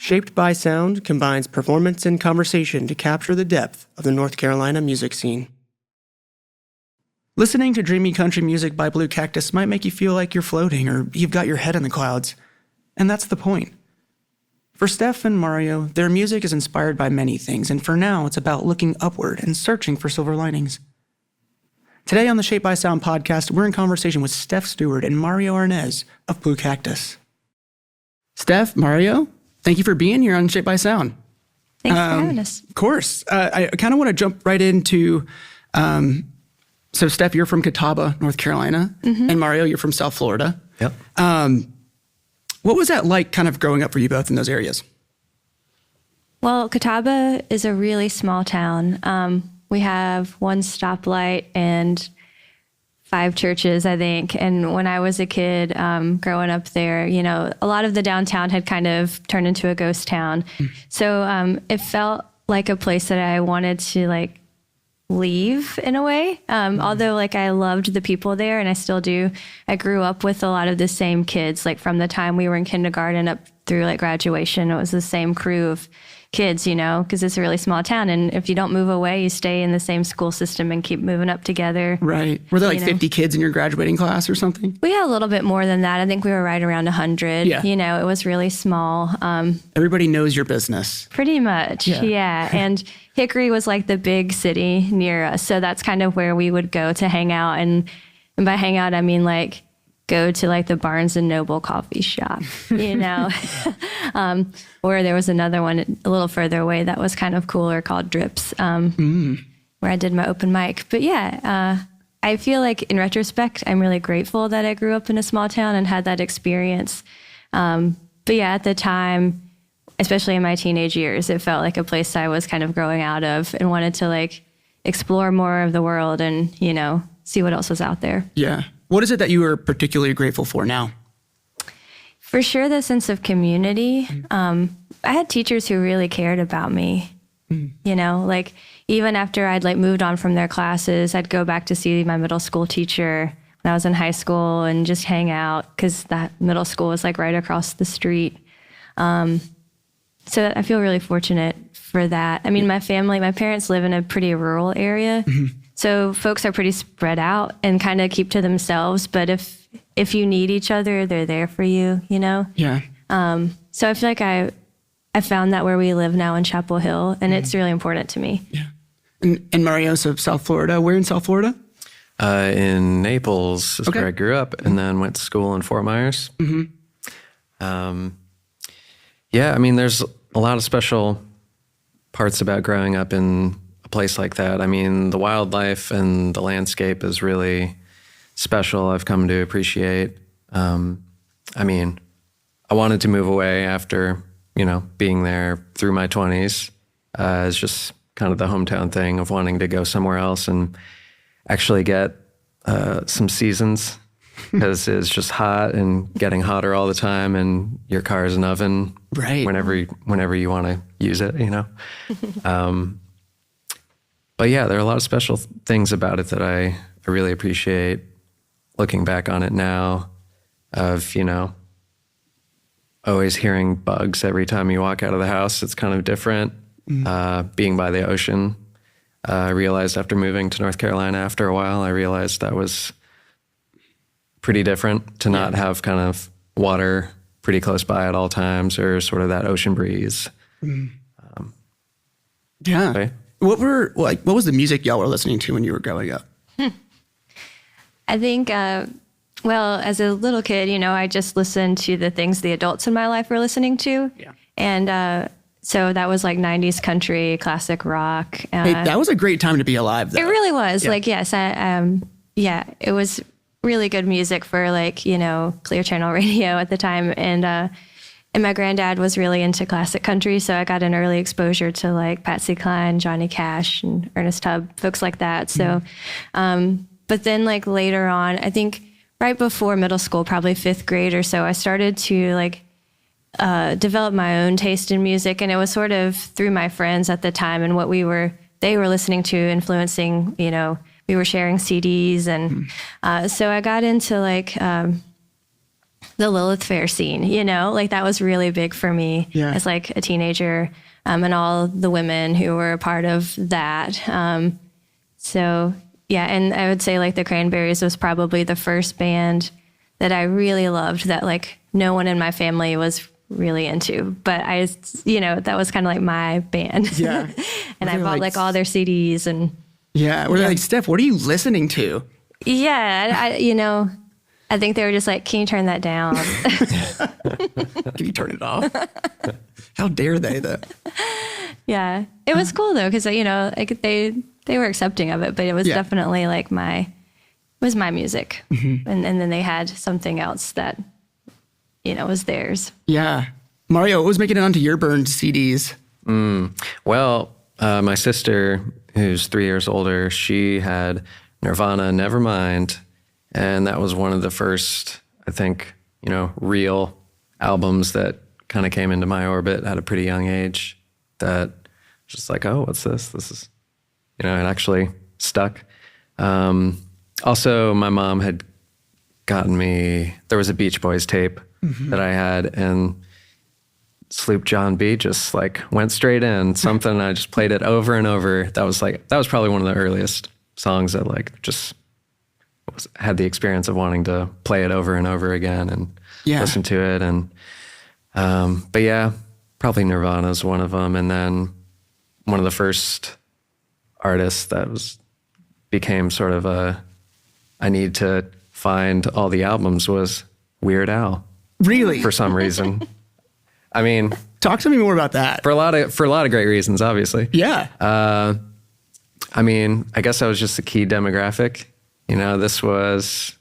Shaped by Sound combines performance and conversation to capture the depth of the North Carolina music scene. Listening to dreamy country music by Blue Cactus might make you feel like you're floating or you've got your head in the clouds. And that's the point. For Steph and Mario, their music is inspired by many things, and for now, it's about looking upward and searching for silver linings. Today on the Shaped by Sound podcast, we're in conversation with Steph Stewart and Mario Arnez of Blue Cactus. Steph, Mario, thank you for being here on Shaped by Sound. Thanks for having us. Of course. I kind of want to jump right into, so Steph, you're from Catawba, North Carolina, and Mario, you're from South Florida. Yep. What was that like kind of growing up for you both in those areas? Well, Catawba is a really small town. We have one stoplight and 5 churches, I think. And when I was a kid growing up there, you know, a lot of the downtown had kind of turned into a ghost town. So it felt like a place that I wanted to leave in a way. Although I loved the people there and I still do. I grew up with a lot of the same kids, from the time we were in kindergarten up through graduation. It was the same crew of kids, you know, because it's a really small town. And if you don't move away, you stay in the same school system and keep moving up together. Right. Were there 50 kids in your graduating class or something? We had a little bit more than that. I think we were right around 100. Yeah. You know, it was really small. Everybody knows your business. Pretty much. Yeah. And Hickory was the big city near us. So that's kind of where we would go to hang out. And by hang out, I mean go to the Barnes and Noble coffee shop, you know, or there was another one a little further away that was kind of cooler called Drips, where I did my open mic. But I feel in retrospect, I'm really grateful that I grew up in a small town and had that experience. But at the time, especially in my teenage years, it felt like a place I was kind of growing out of and wanted to explore more of the world and, you know, see what else was out there. Yeah. What is it that you are particularly grateful for now? For sure, the sense of community. I had teachers who really cared about me. You know, even after I'd moved on from their classes, I'd go back to see my middle school teacher when I was in high school and just hang out because that middle school was right across the street. So I feel really fortunate for that. I mean, my parents live in a pretty rural area. So folks are pretty spread out and kind of keep to themselves. But if you need each other, they're there for you, you know? Yeah. So I feel like I found that where we live now in Chapel Hill, and it's really important to me. Yeah. And Mario, so South Florida. Where in South Florida? In Naples is where I grew up, and then went to school in Fort Myers. Yeah, I mean, there's a lot of special parts about growing up in a place like that. I mean, the wildlife and the landscape is really special. I've come to appreciate. I mean, I wanted to move away after, you know, being there through my 20s. It's just kind of the hometown thing of wanting to go somewhere else and actually get some seasons because it's just hot and getting hotter all the time, and your car is an oven whenever you want to use it, you know. But yeah, there are a lot of special things about it that I really appreciate looking back on it now, of, you know, always hearing bugs every time you walk out of the house. It's kind of different. Being by the ocean, I realized after moving to North Carolina after a while, I realized that was pretty different to not have kind of water pretty close by at all times, or sort of that ocean breeze. Yeah. Okay. What was the music y'all were listening to when you were growing up? I think, well, as a little kid, you know, I just listened to the things the adults in my life were listening to. Yeah. And so that was 90s country, classic rock. Hey, that was a great time to be alive, though. It really was. Yeah. Yes, it was really good music for you know, Clear Channel radio at the time. And my granddad was really into classic country, so I got an early exposure to Patsy Cline, Johnny Cash, and Ernest Tubb, folks like that. So, but then later on, I think right before middle school, probably 5th grade or so, I started to develop my own taste in music, and it was sort of through my friends at the time and what they were listening to, influencing, you know, we were sharing CDs, and so I got into the Lilith Fair scene, like that was really big for me as like a teenager, and all the women who were a part of that. So yeah, and I would say like the Cranberries was probably the first band that I really loved that like no one in my family was really into, but that was kind of like my band. Yeah. And I bought like all their CDs and. Yeah. We're like, Steph, what are you listening to? Yeah. I think they were just like, can you turn that down? Can you turn it off? How dare they though? Yeah. It was cool though. Cause like they were accepting of it, but it was definitely like my music. Mm-hmm. And then they had something else that, was theirs. Yeah. Mario, what was making it onto your burned CDs? Well, my sister, who's 3 years older, she had Nirvana, Nevermind. And that was one of the first, I think, real albums that kind of came into my orbit at a pretty young age that just like, oh, what's this? This is, it actually stuck. Also, my mom had gotten me, there was a Beach Boys tape that I had, and Sloop John B just like went straight in, something I just played it over and over. That was probably one of the earliest songs that like just had the experience of wanting to play it over and over again and listen to it. And, but yeah, probably Nirvana is one of them. And then one of the first artists that became sort of I need to find all the albums was Weird Al. Really? For some reason. I mean, talk to me more about that. For a lot of great reasons, obviously. Yeah. I mean, I guess I was just a key demographic. It was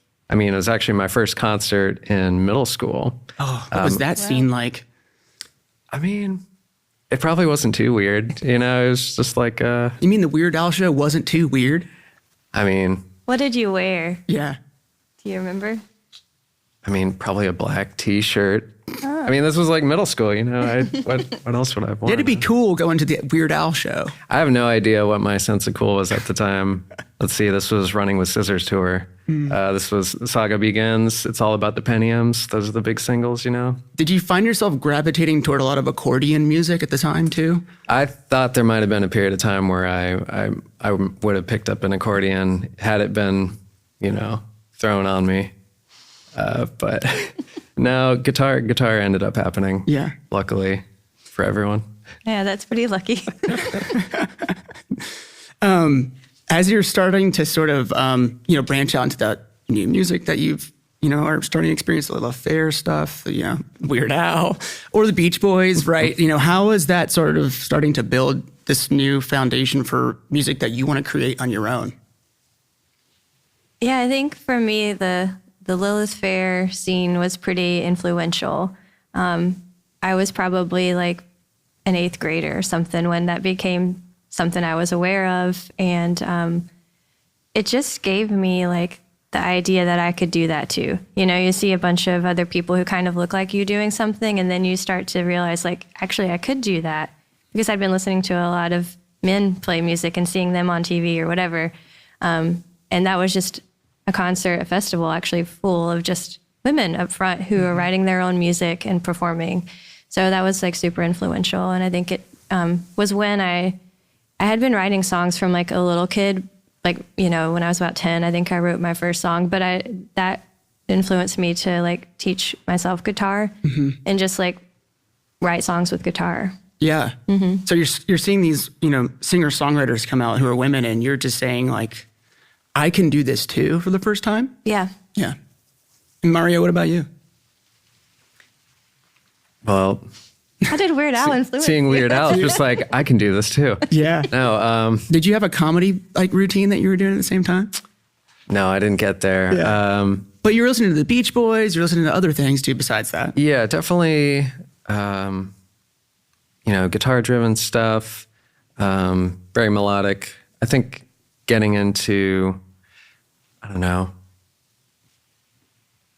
actually my first concert in middle school. Oh, what was that scene like? I mean, it probably wasn't too weird. It was just like... You mean the Weird Al show wasn't too weird? I mean... What did you wear? Yeah. Do you remember? I mean, probably a black T-shirt. Oh. I mean, this was like middle school, what else would I have worn? You had to be cool going to the Weird Al show. I have no idea what my sense of cool was at the time. Let's see, this was Running with Scissors tour. This was Saga Begins. It's All About the Penny M's. Those are the big singles, Did you find yourself gravitating toward a lot of accordion music at the time too? I thought there might have been a period of time where I would have picked up an accordion had it been, thrown on me. But no, guitar ended up happening. Yeah. Luckily for everyone. Yeah, that's pretty lucky. As you're starting to sort of, branch out into that new music that you've, are starting to experience the Lilith Fair stuff, Weird Al or the Beach Boys, right? How is that sort of starting to build this new foundation for music that you want to create on your own? Yeah, I think for me, the Lilith Fair scene was pretty influential. I was probably like an 8th grader or something when that became something I was aware of. And it just gave me like the idea that I could do that too. You see a bunch of other people who kind of look like you doing something, and then you start to realize like, actually I could do that, because I'd been listening to a lot of men play music and seeing them on TV or whatever. And that was just a concert, a festival actually full of just women up front who are writing their own music and performing. So that was like super influential. And I think it was when I had been writing songs from like a little kid, like, when I was about 10, I think I wrote my first song, but that influenced me to like teach myself guitar and just like write songs with guitar. Yeah. Mm-hmm. So you're seeing these, singer-songwriters come out who are women, and you're just saying like, I can do this too for the first time? Yeah. Yeah. And Mario, what about you? Well, how did Weird Al influence seeing Weird Al, just like, I can do this too. Yeah. No. Did you have a comedy like routine that you were doing at the same time? No, I didn't get there. Yeah. But you were listening to the Beach Boys. You're listening to other things too besides that. Yeah, definitely. Guitar-driven stuff. Very melodic. I think getting into, I don't know.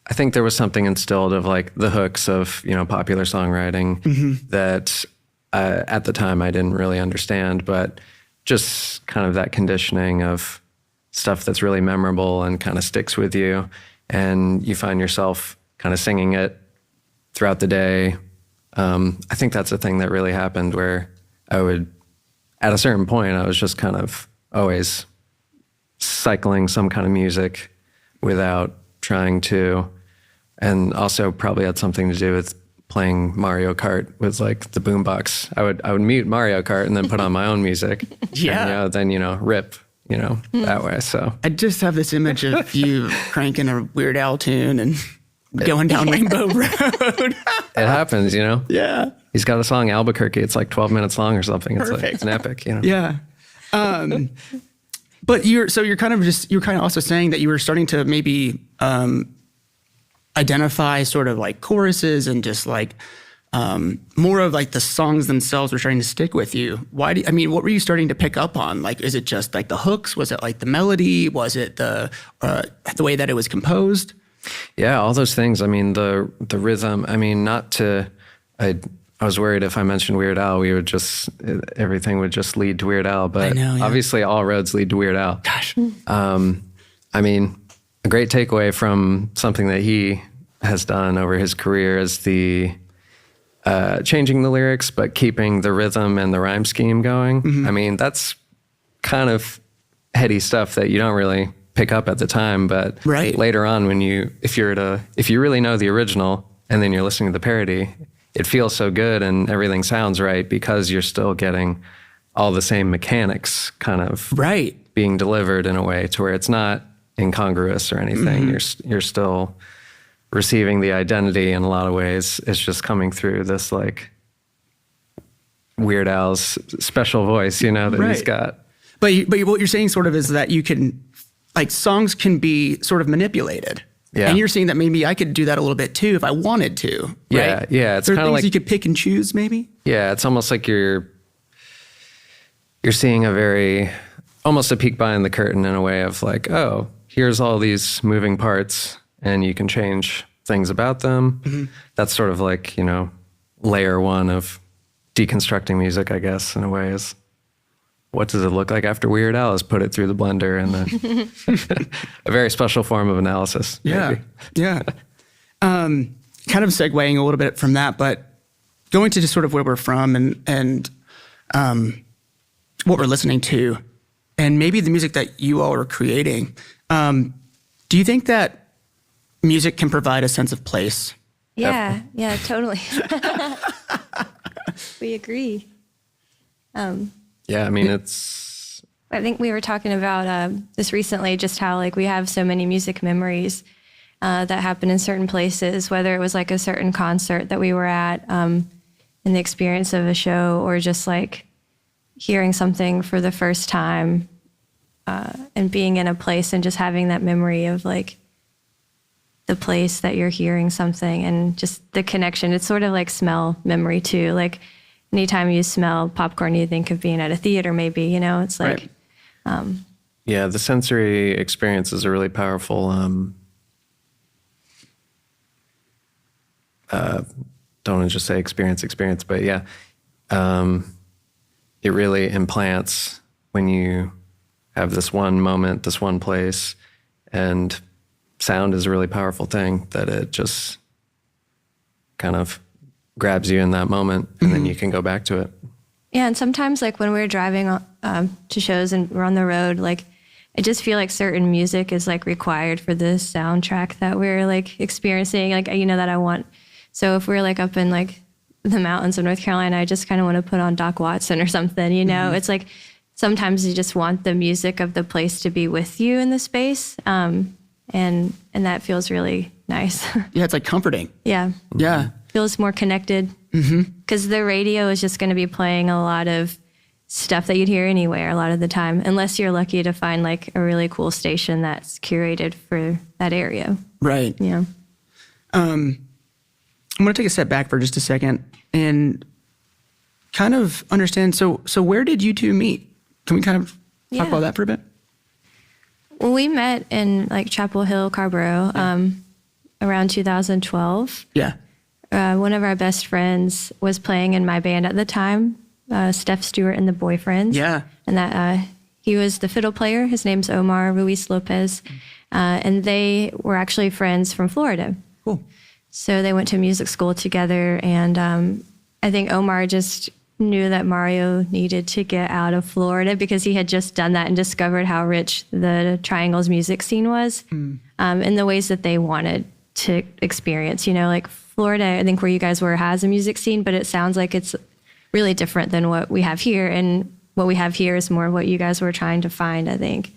I think there was something instilled of like the hooks of, popular songwriting that at the time I didn't really understand, but just kind of that conditioning of stuff that's really memorable and kind of sticks with you. And you find yourself kind of singing it throughout the day. I think that's a thing that really happened where I would, at a certain point, I was just kind of always cycling some kind of music without trying to, and also probably had something to do with playing Mario Kart with like the boombox. I would mute Mario Kart and then put on my own music. Yeah. And, then, rip, that way. So I just have this image of you cranking a Weird Al tune and going down Rainbow Road. it happens, Yeah. He's got a song, Albuquerque. It's like 12 minutes long or something. It's Perfect. like, it's an epic, Yeah. But you're kind of also saying that you were starting to maybe identify sort of like choruses and just like more of like the songs themselves were starting to stick with you. What were you starting to pick up on? Like, is it just like the hooks? Was it like the melody? Was it the way that it was composed? Yeah, all those things. I mean, the rhythm. I mean, I was worried if I mentioned Weird Al, everything would just lead to Weird Al. But I know, yeah. Obviously all roads lead to Weird Al. Gosh. I mean, a great takeaway from something that he has done over his career is the changing the lyrics, but keeping the rhythm and the rhyme scheme going. Mm-hmm. I mean, that's kind of heady stuff that you don't really pick up at the time, but right. Later on, if you really know the original and then you're listening to the parody, it feels so good and everything sounds right because you're still getting all the same mechanics kind of right being delivered in a way to where it's not incongruous or anything. Mm-hmm. You're still receiving the identity in a lot of ways. It's just coming through this like Weird Al's special voice, that right. he's got. But what you're saying sort of is that you can, like, songs can be sort of manipulated. Yeah. And you're saying that maybe I could do that a little bit too if I wanted to. Right? Yeah. It's kind of things like you could pick and choose, maybe. Yeah, it's almost like you're seeing almost a peek behind the curtain in a way of like, oh, here's all these moving parts, and you can change things about them. Mm-hmm. That's sort of like layer one of deconstructing music, I guess, in a way is. What does it look like after Weird Al has put it through the blender and then a very special form of analysis. Yeah. Maybe. Yeah. Kind of segueing a little bit from that, but going to just sort of where we're from and what we're listening to and maybe the music that you all are creating. Do you think that music can provide a sense of place? Yeah, totally. We agree. Yeah, I mean, I think we were talking about this recently, just how like we have so many music memories that happen in certain places, whether it was like a certain concert that we were at in the experience of a show or just like hearing something for the first time and being in a place and just having that memory of like the place that you're hearing something and just the connection. It's sort of like smell memory too. Like, anytime you smell popcorn, you think of being at a theater, maybe, it's like. Right. Yeah, the sensory experience is a really powerful, don't want to just say experience, but yeah, it really implants when you have this one moment, this one place, and sound is a really powerful thing that it just kind of grabs you in that moment, and then you can go back to it. Yeah, and sometimes like when we're driving to shows and we're on the road, like I just feel like certain music is like required for the soundtrack that we're like experiencing, like that I want. So if we're like up in like the mountains of North Carolina, I just kind of want to put on Doc Watson or something. Mm-hmm. It's like sometimes you just want the music of the place to be with you in the space, and that feels really nice. Yeah, it's like comforting. Yeah. Yeah. Feels more connected because the radio is just going to be playing a lot of stuff that you'd hear anywhere a lot of the time, unless you're lucky to find like a really cool station that's curated for that area. Right. Yeah. I'm going to take a step back for just a second and kind of understand. So where did you two meet? Can we kind of talk about that for a bit? Well, we met in like Chapel Hill, Carborough, around 2012. Yeah. One of our best friends was playing in my band at the time, Steph, Stewart, and the Boyfriends. Yeah. And that he was the fiddle player. His name's Omar Ruiz Lopez. And they were actually friends from Florida. Cool. So they went to music school together, and I think Omar just knew that Mario needed to get out of Florida because he had just done that and discovered how rich the Triangle's music scene was in the ways that they wanted to experience. You know, like Florida, I think where you guys were, has a music scene, but it sounds like it's really different than what we have here. And what we have here is more of what you guys were trying to find, I think.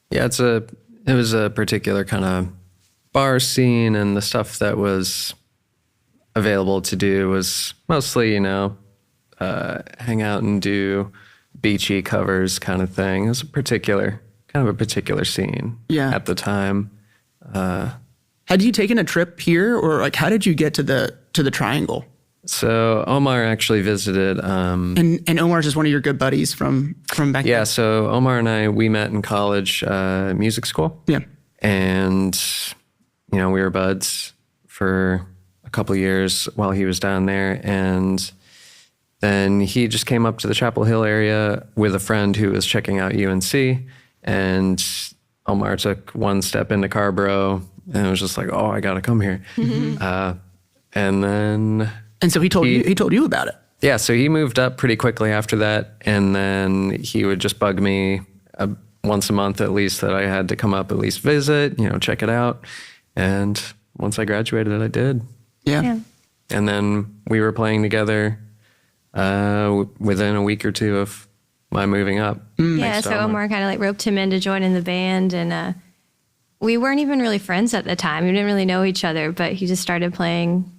Yeah, it was a particular kind of bar scene, and the stuff that was available to do was mostly, you know, hang out and do beachy covers kind of thing. It was a particular scene at the time. Had you taken a trip here, or like how did you get to the Triangle? So Omar actually visited. And Omar's just one of your good buddies from back then? Yeah, so Omar and we met in college, music school. Yeah. And, you know, we were buds for a couple of years while he was down there. And then he just came up to the Chapel Hill area with a friend who was checking out UNC. And Omar took one step into Carborough and it was just like, oh, I got to come here. And then... And so he told you about it. Yeah, so he moved up pretty quickly after that, and then he would just bug me once a month at least that I had to come up at least visit, you know, check it out. And once I graduated, I did. Yeah. And then we were playing together within a week or two of my moving up. Yeah, so Omar kind of like roped him in to join in the band, and we weren't even really friends at the time. We didn't really know each other, but he just started playing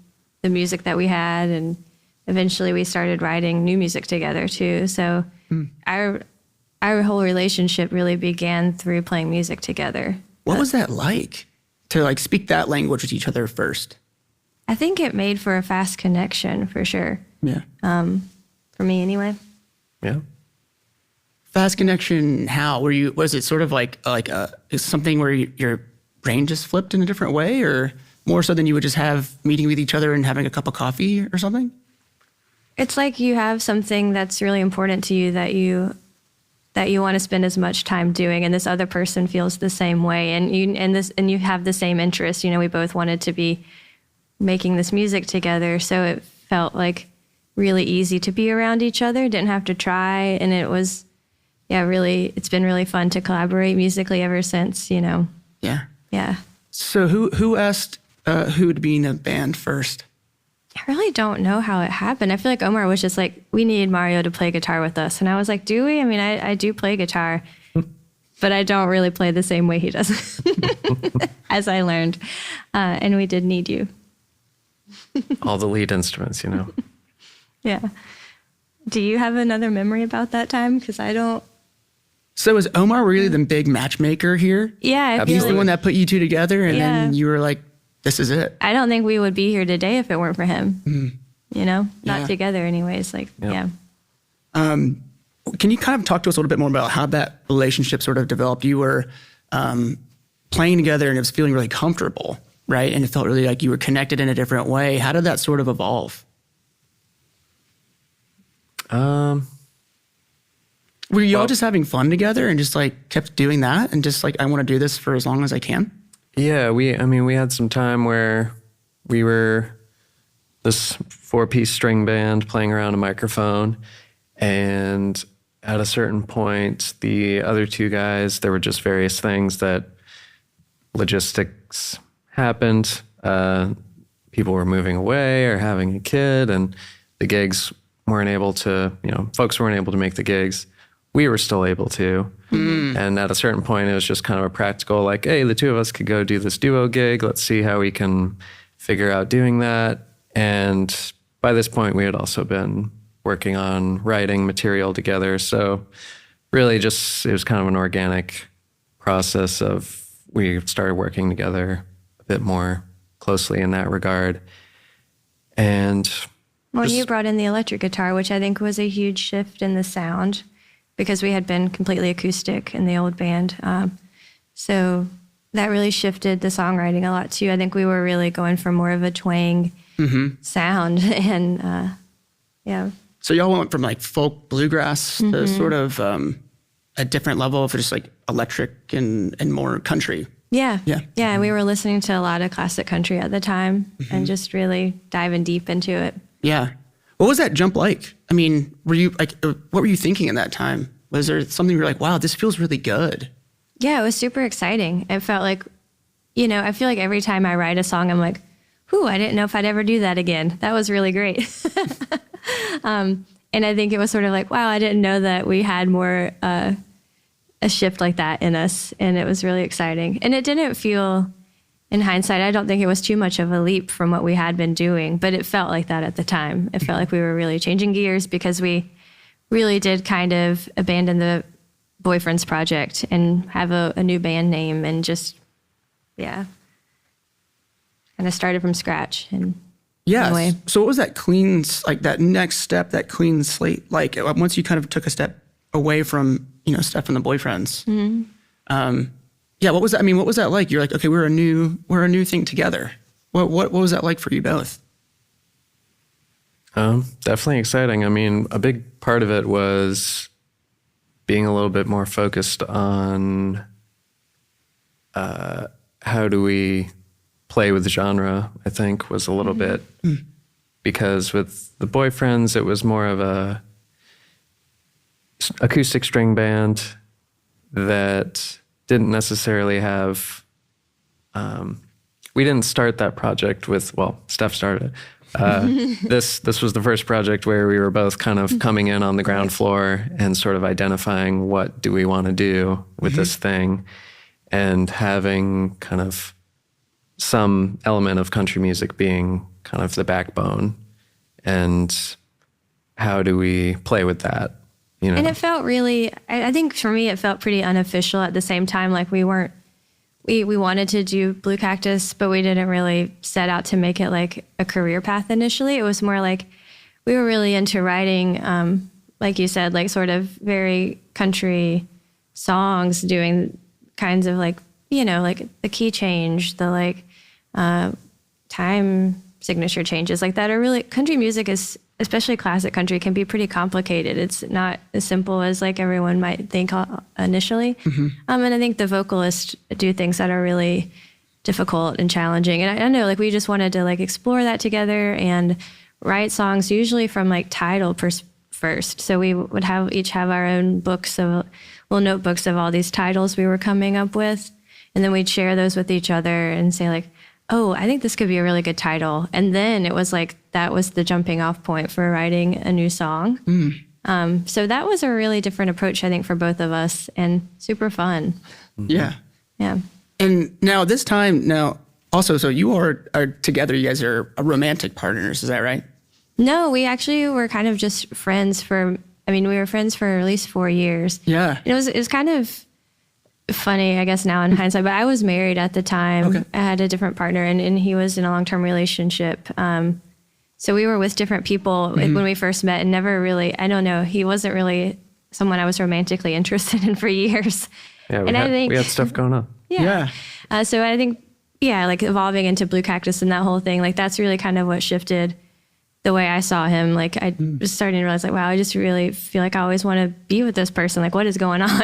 the music that we had, and eventually we started writing new music together too. So our whole relationship really began through playing music together. What was that like to like speak that language with each other first? I think it made for a fast connection for sure. Yeah. For me anyway. Yeah. Fast connection. How was it sort of like is something where your brain just flipped in a different way, or more so than you would just have meeting with each other and having a cup of coffee or something? It's like you have something that's really important to you that you want to spend as much time doing, and this other person feels the same way, and you have the same interest. You know, we both wanted to be making this music together, so it felt like really easy to be around each other. Didn't have to try, and it was, it's been really fun to collaborate musically ever since. You know. Yeah. Yeah. So who asked who to be in a band first? I really don't know how it happened. I feel like Omar was just like, we need Mario to play guitar with us. And I was like, do we? I mean, I do play guitar, but I don't really play the same way he does, as I learned. And we did need you. All the lead instruments, you know. Yeah. Do you have another memory about that time? Because I don't. So is Omar really the big matchmaker here? Yeah. He's the one that put you two together, and then you were like, this is it. I don't think we would be here today if it weren't for him. You know, not together anyways. Like, yeah. Can you kind of talk to us a little bit more about how that relationship sort of developed? You were playing together and it was feeling really comfortable, right? And it felt really like you were connected in a different way. How did that sort of evolve? Were you all just having fun together and just like kept doing that and just like, I want to do this for as long as I can? Yeah, we had some time where we were this 4-piece string band playing around a microphone, and at a certain point, the other two guys, there were just various things that logistics happened. People were moving away or having a kid, and the gigs weren't able to, folks weren't able to make the gigs. We were still able to. And at a certain point, it was just kind of a practical, like, hey, the two of us could go do this duo gig. Let's see how we can figure out doing that. And by this point, we had also been working on writing material together. So really just, it was kind of an organic process of, we started working together a bit more closely in that regard. And well, you brought in the electric guitar, which I think was a huge shift in the sound, because we had been completely acoustic in the old band. So that really shifted the songwriting a lot too. I think we were really going for more of a twang sound. And yeah. So y'all went from like folk bluegrass to sort of a different level of just like electric and more country. Yeah. Yeah. Yeah. And we were listening to a lot of classic country at the time and just really diving deep into it. Yeah. What was that jump like? I mean, were you like, what were you thinking in that time? Was there something you were like, wow, this feels really good? Yeah, it was super exciting. It felt like, you know, I feel like every time I write a song, I'm like, whew, I didn't know if I'd ever do that again. That was really great. And I think it was sort of like, wow, I didn't know that we had more a shift like that in us. And it was really exciting. And it didn't feel, in hindsight, I don't think it was too much of a leap from what we had been doing, but it felt like that at the time. It felt like we were really changing gears because we really did kind of abandon the Boyfriends project and have a new band name and just, kind of started from scratch. And Yeah. anyway. So what was that clean, like that next step, that clean slate? Like once you kind of took a step away from, Steph and the Boyfriends. Yeah. What was that? I mean, what was that like? You're like, okay, we're a new thing together. What was that like for you both? Definitely exciting. I mean, a big part of it was being a little bit more focused on how do we play with genre, I think, was a little bit. Because with the Boyfriends, it was more of a acoustic string band that didn't necessarily have... we didn't start that project with, Steph started it. This was the first project where we were both kind of coming in on the ground floor and sort of identifying what do we want to do with this thing, and having kind of some element of country music being kind of the backbone, and how do we play with that, And it felt really, I think for me, it felt pretty unofficial at the same time. Like we wanted to do Blue Cactus, but we didn't really set out to make it like a career path initially. It was more like we were really into writing, like you said, like sort of very country songs, doing kinds of like, like the key change, the like time signature changes like that are really, country music is, especially classic country, can be pretty complicated. It's not as simple as like everyone might think initially. And I think the vocalists do things that are really difficult and challenging. And I know like we just wanted to like explore that together and write songs usually from like title first. So we would each have our own notebooks of all these titles we were coming up with. And then we'd share those with each other and say like, oh, I think this could be a really good title. And then it was like, that was the jumping off point for writing a new song. So that was a really different approach, I think, for both of us, and super fun. Yeah. Yeah. And now this time, also, so you are together, you guys are romantic partners, is that right? No, we actually were kind of just friends we were friends for at least 4 years. Yeah. And it was kind of funny, I guess, now in hindsight, but I was married at the time. Okay. I had a different partner, and he was in a long-term relationship. So we were with different people when we first met, and never really, I don't know, he wasn't really someone I was romantically interested in for years. Yeah, And we had stuff going on. Yeah. So I think, like evolving into Blue Cactus and that whole thing, like that's really kind of what shifted the way I saw him. Like I was starting to realize like, wow, I just really feel like I always want to be with this person. Like what is going on,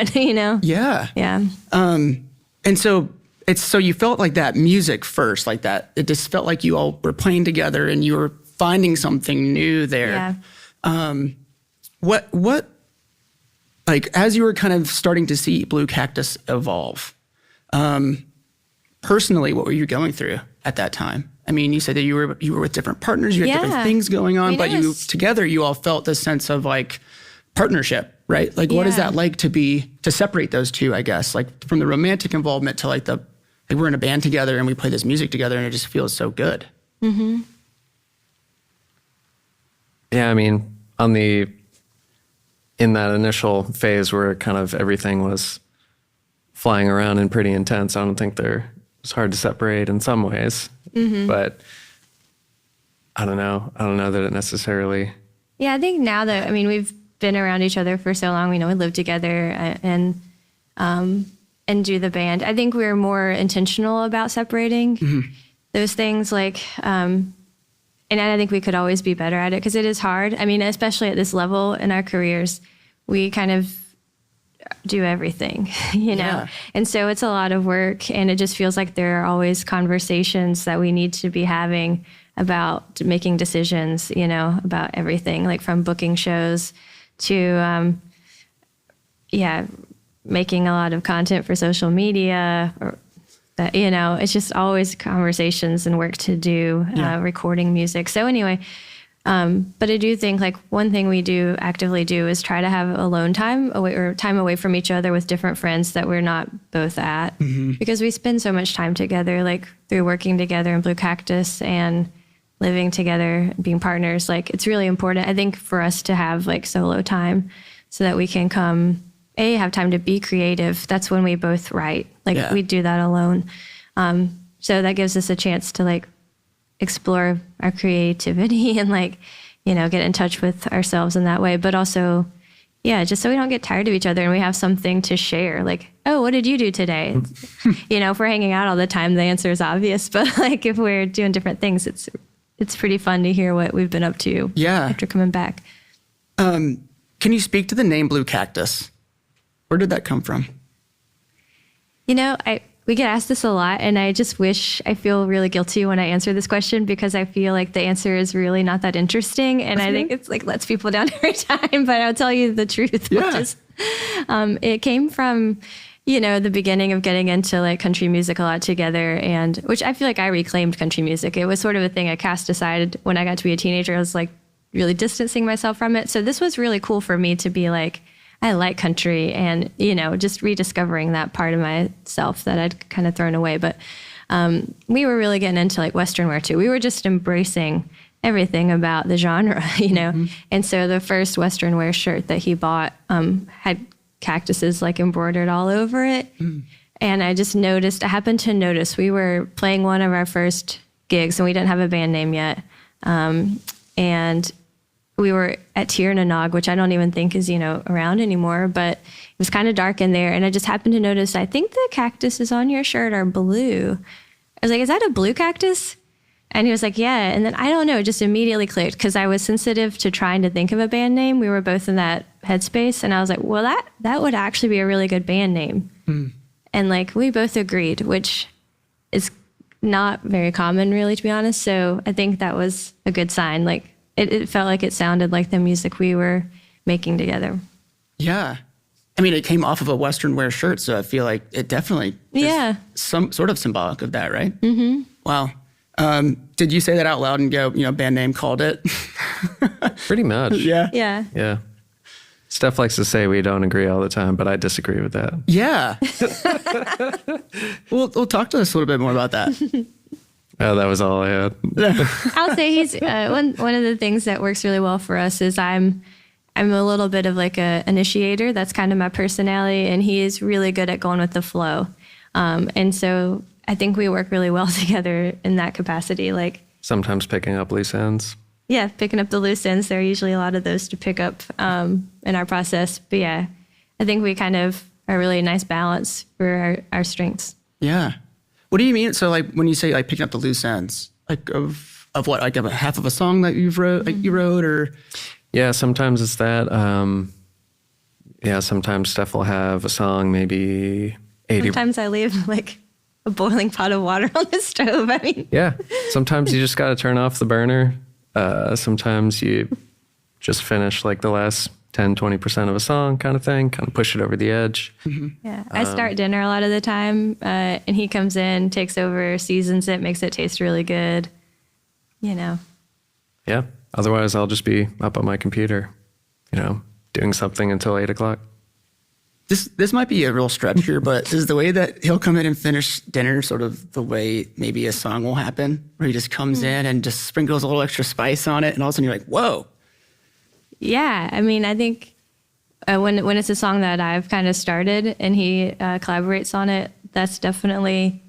Yeah. Yeah. And so so you felt like that music first, like that, it just felt like you all were playing together and you were finding something new there. Yeah. What, like, as you were kind of starting to see Blue Cactus evolve, personally, what were you going through at that time? I mean, you said that you were with different partners, you had different things going on, but together you all felt this sense of like partnership, right? Like, what is that like to separate those two, I guess, like from the romantic involvement to like we're in a band together and we play this music together and it just feels so good. Yeah, I mean, in that initial phase where kind of everything was flying around and pretty intense, I don't think it was hard to separate in some ways. But I don't know that it necessarily... Yeah, I think now that, we've been around each other for so long, we live together and do the band. I think we're more intentional about separating those things, like, and I think we could always be better at it because it is hard. Especially at this level in our careers, we kind of do everything, you know? Yeah. And so it's a lot of work, and it just feels like there are always conversations that we need to be having about making decisions, you know, about everything, like from booking shows to, making a lot of content for social media, or that, you know, it's just always conversations and work to do, recording music. So anyway, but I do think like one thing we do actively do is try to have alone time away, or time away from each other with different friends that we're not both at, because we spend so much time together, like through working together in Blue Cactus and living together, being partners. Like it's really important, I think, for us to have like solo time so that we can have time to be creative. That's when we both write. Like we do that alone. So that gives us a chance to like explore our creativity and like, you know, get in touch with ourselves in that way. But also, just so we don't get tired of each other and we have something to share. Like, oh, what did you do today? You know, if we're hanging out all the time, the answer is obvious. But like if we're doing different things, it's pretty fun to hear what we've been up to after coming back. Can you speak to the name Blue Cactus? Where did that come from? You know, we get asked this a lot, and I feel really guilty when I answer this question, because I feel like the answer is really not that interesting. And I think it's like lets people down every time, but I'll tell you the truth. Which is, it came from, you know, the beginning of getting into like country music a lot together, and which I feel like I reclaimed country music. It was sort of a thing I cast aside when I got to be a teenager. I was like really distancing myself from it. So this was really cool for me to be like, I like country, and, you know, just rediscovering that part of myself that I'd kind of thrown away. But we were really getting into like Western wear too. We were just embracing everything about the genre, you know? And so the first Western wear shirt that he bought had cactuses like embroidered all over it. And I happened to notice we were playing one of our first gigs, and we didn't have a band name yet. And we were at Tiernanog, which I don't even think is, you know, around anymore, but it was kind of dark in there. And I just happened to notice, I think the cactuses on your shirt are blue. I was like, is that a blue cactus? And he was like, yeah. And then I don't know, it just immediately clicked, because I was sensitive to trying to think of a band name. We were both in that headspace. And I was like, well, that would actually be a really good band name. And like, we both agreed, which is not very common, really, to be honest. So I think that was a good sign. Like, it felt like it sounded like the music we were making together. Yeah. I mean, it came off of a Western wear shirt, so I feel like it definitely is some sort of symbolic of that, right? Wow. Did you say that out loud and go, you know, band name, called it? Pretty much. Yeah. Steph likes to say we don't agree all the time, but I disagree with that. Yeah. We'll talk to us a little bit more about that. Oh, that was all I had. I'll say he's one of the things that works really well for us is I'm a little bit of like a initiator. That's kind of my personality, and he is really good at going with the flow. And so I think we work really well together in that capacity. Like sometimes picking up loose ends. Yeah, picking up the loose ends. There are usually a lot of those to pick up in our process. But yeah, I think we kind of are really a nice balance for our strengths. Yeah. What do you mean? So like when you say like picking up the loose ends, like of what, like a half of a song that you wrote or? Yeah, sometimes it's that. Sometimes Steph will have a song, maybe 80. Sometimes I leave like a boiling pot of water on the stove. I mean. Yeah, sometimes you just got to turn off the burner. Sometimes you just finish like the last 10, 20% of a song kind of thing, kind of push it over the edge. Yeah, I start dinner a lot of the time, and he comes in, takes over, seasons it, makes it taste really good, you know. Yeah, otherwise I'll just be up on my computer, you know, doing something until 8 o'clock. This might be a real stretch here, but is the way that he'll come in and finish dinner sort of the way maybe a song will happen, where he just comes in and just sprinkles a little extra spice on it, and all of a sudden you're like, whoa. Yeah, I mean, I think when it's a song that I've kind of started and he collaborates on it, that's definitely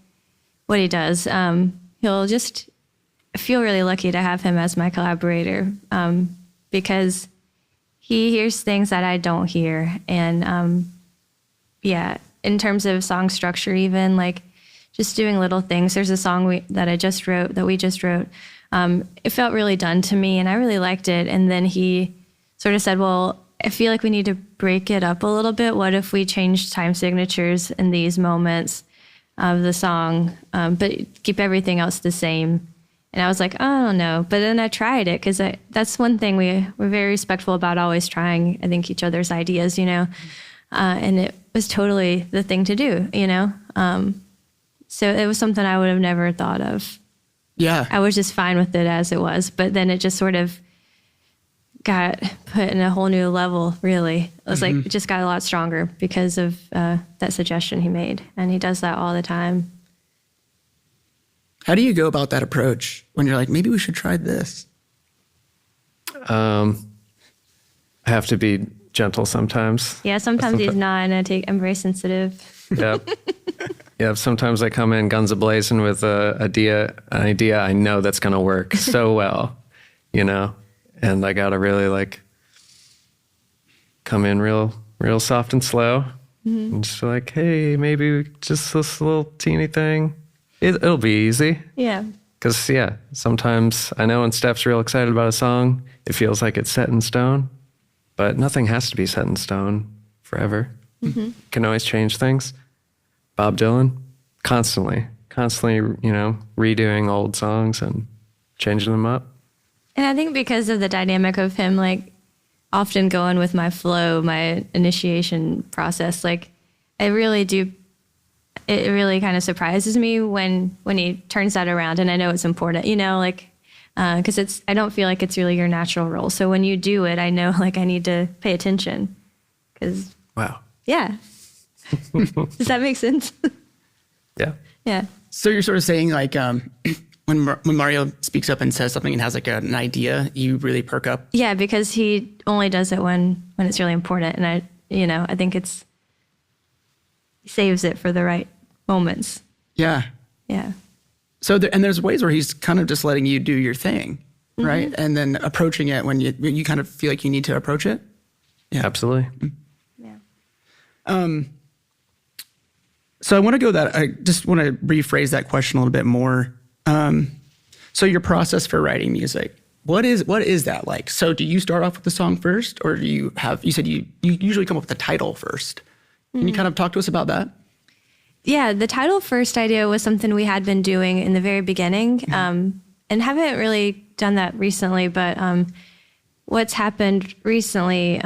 what he does. He'll just feel really lucky to have him as my collaborator because he hears things that I don't hear. And in terms of song structure, even like just doing little things. There's a song we just wrote. It felt really done to me and I really liked it. And then he sort of said, well, I feel like we need to break it up a little bit. What if we change time signatures in these moments of the song, but keep everything else the same? And I was like, oh, I don't know. But then I tried it because that's one thing we're very respectful about, always trying, I think, each other's ideas, and it was totally the thing to do, So it was something I would have never thought of. Yeah. I was just fine with it as it was. But then it just sort of got put in a whole new level, really. It was like, it just got a lot stronger because of that suggestion he made. And he does that all the time. How do you go about that approach when you're like, maybe we should try this? I have to be gentle sometimes. Yeah, sometimes he's not, and I'm very sensitive. Yep. Yeah, sometimes I come in guns a-blazing with an idea I know that's going to work so well, and I got to really come in real soft and slow and just like, hey, maybe just this little teeny thing. It'll be easy. Yeah. Because, sometimes I know when Steph's real excited about a song, it feels like it's set in stone, but nothing has to be set in stone forever. Can always change things. Bob Dylan, constantly, redoing old songs and changing them up. And I think because of the dynamic of him, often going with my flow, my initiation process, I really do. It really kind of surprises me when he turns that around, and I know it's important, because I don't feel like it's really your natural role. So when you do it, I know I need to pay attention. Because wow, yeah, does that make sense? Yeah, yeah. So you're sort of saying when Mario speaks up and says something and has an idea, you really perk up. Yeah, because he only does it when it's really important, and I think he saves it for the right moments. Yeah. Yeah. So there's ways where he's kind of just letting you do your thing, right? And then approaching it when you kind of feel like you need to approach it. Yeah, absolutely. Yeah. So I just want to rephrase that question a little bit more. So your process for writing music, what is that like? So do you start off with the song first, or do you said you usually come up with the title first? Can you kind of talk to us about that? Yeah, the title first idea was something we had been doing in the very beginning, and haven't really done that recently. But what's happened recently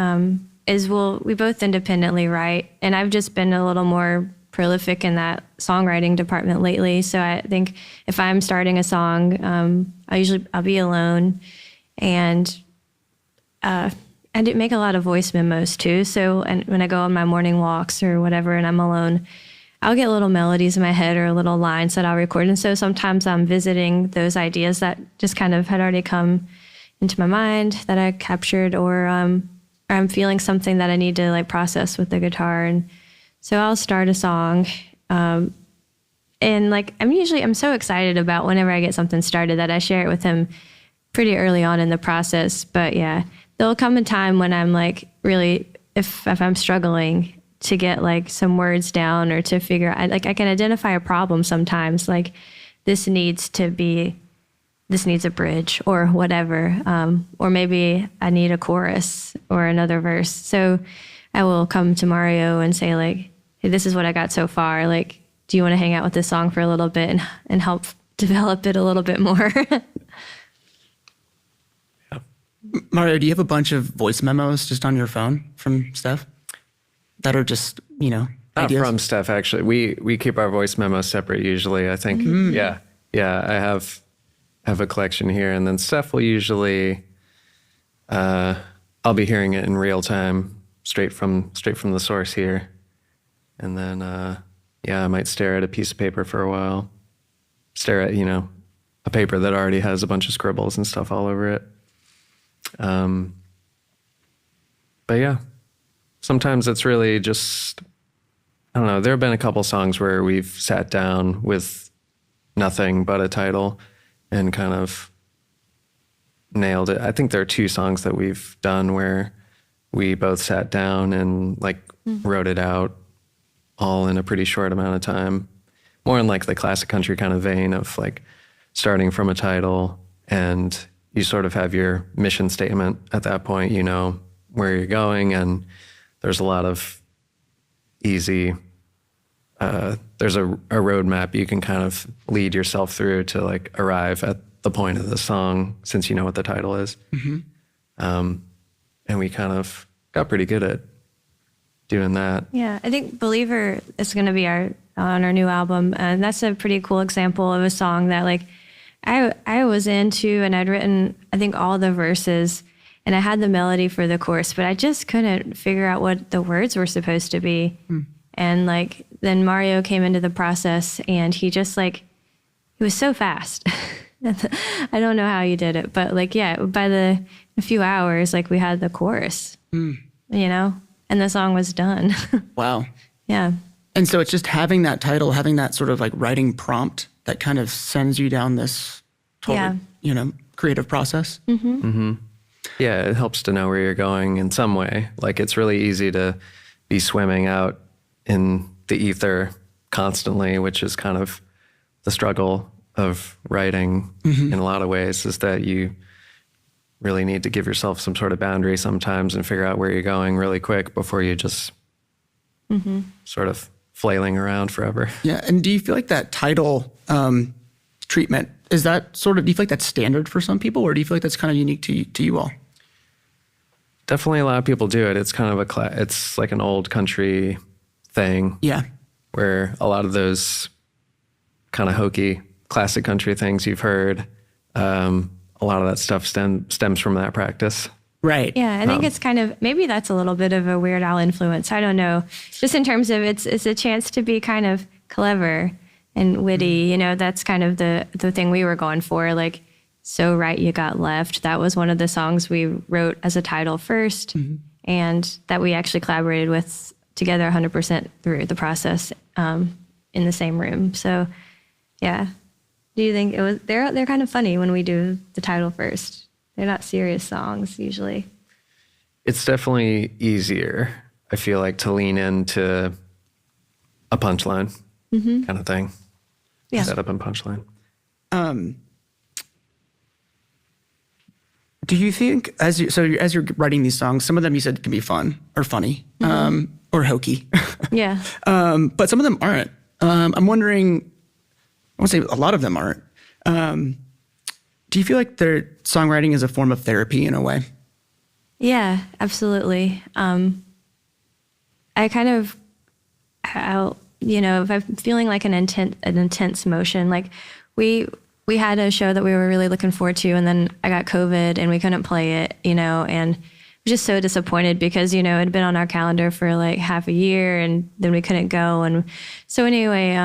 is we both independently write, and I've just been a little more prolific in that songwriting department lately. So I think if I'm starting a song, I'll be alone, and I do make a lot of voice memos too. So, and when I go on my morning walks or whatever, and I'm alone, I'll get little melodies in my head or little lines that I'll record. And so sometimes I'm visiting those ideas that just kind of had already come into my mind that I captured, or I'm feeling something that I need to process with the guitar. And so I'll start a song. And I'm so excited about whenever I get something started that I share it with him pretty early on in the process. But yeah, there'll come a time when I'm really, if I'm struggling to get some words down, or to figure out, I can identify a problem sometimes, this needs a bridge or whatever, or maybe I need a chorus or another verse. So I will come to Mario and say hey, this is what I got so far. Do you want to hang out with this song for a little bit and help develop it a little bit more? Mario, do you have a bunch of voice memos just on your phone from Steph that are just, Not ideas? from Steph, actually. We keep our voice memos separate usually, I think. Yeah. I have a collection here, and then Steph will usually, I'll be hearing it in real time, straight from the source here. And then, I might stare at a piece of paper for a while. Stare at, a paper that already has a bunch of scribbles and stuff all over it. But yeah, sometimes it's really just, I don't know, there have been a couple songs where we've sat down with nothing but a title and kind of nailed it. I think there are 2 songs that we've done where we both sat down and wrote it out all in a pretty short amount of time. More in the classic country kind of vein of starting from a title, and you sort of have your mission statement at that point, where you're going, and there's a lot of easy, there's a roadmap you can kind of lead yourself through to like arrive at the point of the song, since you know what the title is. And we kind of got pretty good at doing that. Yeah, I think Believer is going to be on our new album, and that's a pretty cool example of a song that like I was into, and I'd written I think all the verses, and I had the melody for the chorus, but I just couldn't figure out what the words were supposed to be. And like then Mario came into the process, and he just like he was so fast. I don't know how you did it, but like yeah, by a few hours, like we had the chorus, you know. And the song was done. Wow. Yeah. And so it's just having that title, having that sort of like writing prompt that kind of sends you down this totally, you know, creative process. Yeah, it helps to know where you're going in some way. Like it's really easy to be swimming out in the ether constantly, which is kind of the struggle of writing in a lot of ways, is that you really need to give yourself some sort of boundary sometimes and figure out where you're going really quick before you just sort of flailing around forever. Yeah. And do you feel like that title treatment, is that sort of, do you feel like that's standard for some people, or do you feel like that's kind of unique to you all? Definitely a lot of people do it. It's kind of it's like an old country thing. Yeah. Where a lot of those kind of hokey classic country things you've heard, a lot of that stuff stems from that practice. Right. Yeah, I think it's kind of, maybe that's a little bit of a Weird Al influence. I don't know. Just in terms of it's a chance to be kind of clever and witty. You know, that's kind of the thing we were going for. Like, So Right You Got Left. That was one of the songs we wrote as a title first, and that we actually collaborated with together 100% through the process in the same room. So, yeah. Do you think it was? They're kind of funny when we do the title first. They're not serious songs usually. It's definitely easier, I feel like, to lean into a punchline kind of thing. Yeah. Setup and punchline. Do you think as you're writing these songs, some of them you said can be fun or funny or hokey, Yeah. but some of them aren't. I'm wondering. I won't say a lot of them aren't. Do you feel like their songwriting is a form of therapy in a way? Yeah, absolutely. I kind of, if I'm feeling like an intense emotion, like we had a show that we were really looking forward to, and then I got COVID and we couldn't play it, and I was just so disappointed because, it had been on our calendar for like half a year and then we couldn't go. And so anyway,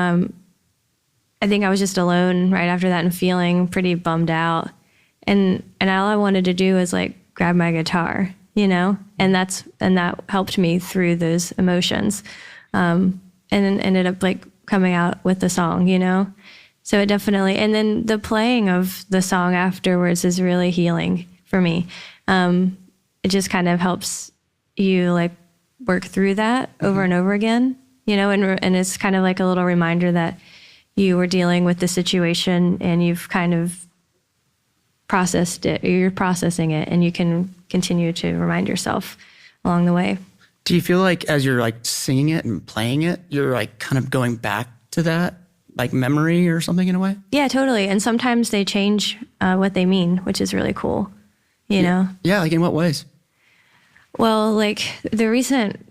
I think I was just alone right after that and feeling pretty bummed out. And all I wanted to do was like grab my guitar, and that helped me through those emotions. And then ended up like coming out with the song, So it definitely, and then the playing of the song afterwards is really healing for me. It just kind of helps you like work through that over and over again, and it's kind of like a little reminder that you were dealing with the situation and you've kind of processed it, or you're processing it, and you can continue to remind yourself along the way. Do you feel like as you're like singing it and playing it, you're like kind of going back to that like memory or something in a way? Yeah, totally. And sometimes they change what they mean, which is really cool, you know? Yeah, like in what ways? Well, like the recent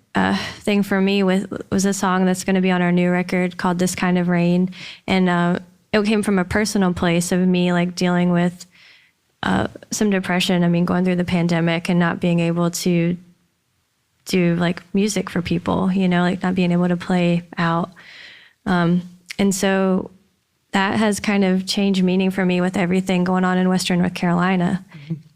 thing for me was a song that's going to be on our new record called This Kind of Rain. And it came from a personal place of me like dealing with some depression. I mean, going through the pandemic and not being able to do like music for people, like not being able to play out. And so that has kind of changed meaning for me with everything going on in Western North Carolina.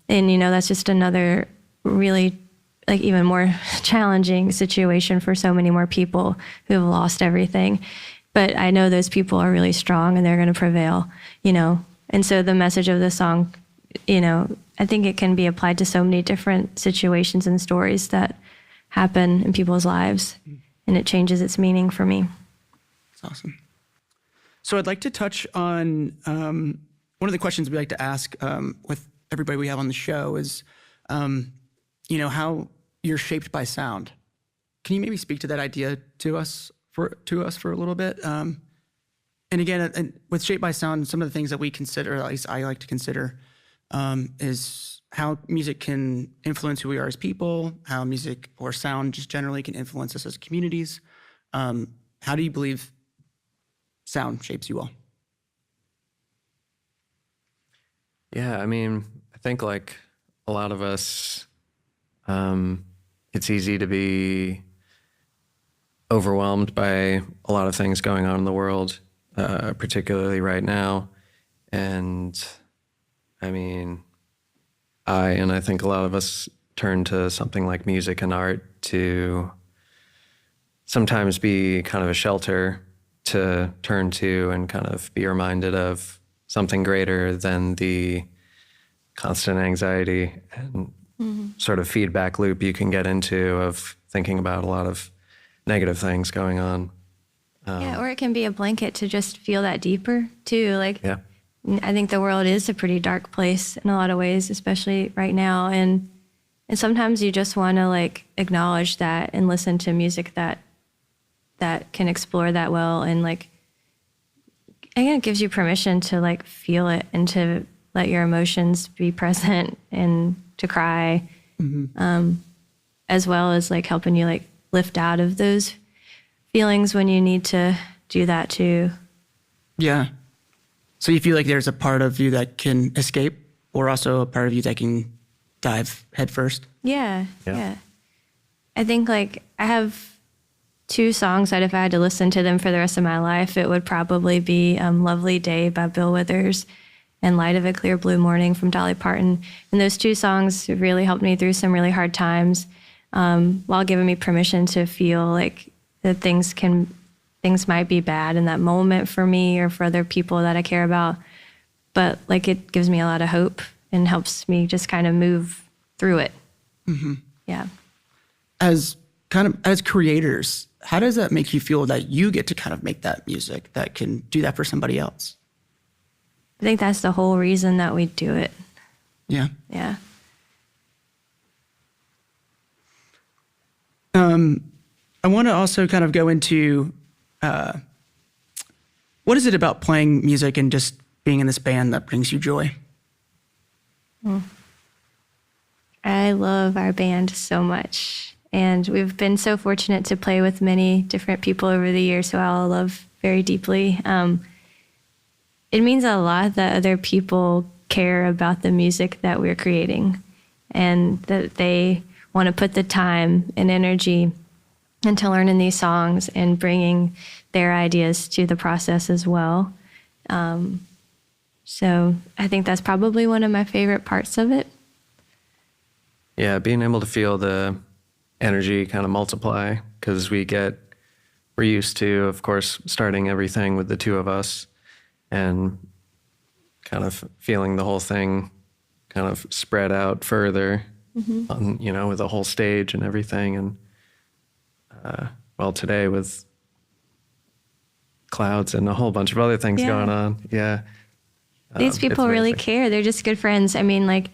And, that's just another really like even more challenging situation for so many more people who have lost everything. But I know those people are really strong and they're going to prevail, And so the message of the song, I think it can be applied to so many different situations and stories that happen in people's lives, and it changes its meaning for me. That's awesome. So I'd like to touch on one of the questions we like to ask with everybody we have on the show is, you're shaped by sound. Can you maybe speak to that idea to us for a little bit? And again, and with shaped by sound, some of the things that we consider, or at least I like to consider, is how music can influence who we are as people, how music or sound just generally can influence us as communities. How do you believe sound shapes you all? Yeah, I mean, I think like a lot of us, it's easy to be overwhelmed by a lot of things going on in the world, particularly right now. And I mean, I think a lot of us turn to something like music and art to sometimes be kind of a shelter to turn to and kind of be reminded of something greater than the constant anxiety and sort of feedback loop you can get into of thinking about a lot of negative things going on. Yeah, or it can be a blanket to just feel that deeper too. Like, Yeah. I think the world is a pretty dark place in a lot of ways, especially right now. And sometimes you just want to like acknowledge that and listen to music that can explore that well. And like, again, it gives you permission to like feel it and to let your emotions be present and to cry, as well as like helping you like lift out of those feelings when you need to do that too. Yeah. So you feel like there's a part of you that can escape, or also a part of you that can dive headfirst? Yeah. I think like I have 2 songs that if I had to listen to them for the rest of my life, it would probably be Lovely Day by Bill Withers and Light of a Clear Blue Morning from Dolly Parton. And those 2 songs really helped me through some really hard times, while giving me permission to feel like that things might be bad in that moment for me or for other people that I care about. But like it gives me a lot of hope and helps me just kind of move through it. Yeah. As creators, how does that make you feel that you get to kind of make that music that can do that for somebody else? I think that's the whole reason that we do it. Yeah. Yeah. I want to also kind of go into what is it about playing music and just being in this band that brings you joy? I love our band so much. And we've been so fortunate to play with many different people over the years who I all love very deeply. It means a lot that other people care about the music that we're creating and that they want to put the time and energy into learning these songs and bringing their ideas to the process as well. So I think that's probably one of my favorite parts of it. Yeah, being able to feel the energy kind of multiply, because we're used to, of course, starting everything with the 2 of us and kind of feeling the whole thing kind of spread out further, on, with the whole stage and everything. And well, today with clouds and a whole bunch of other things going on. Yeah. These people really care. They're just good friends. I mean, like,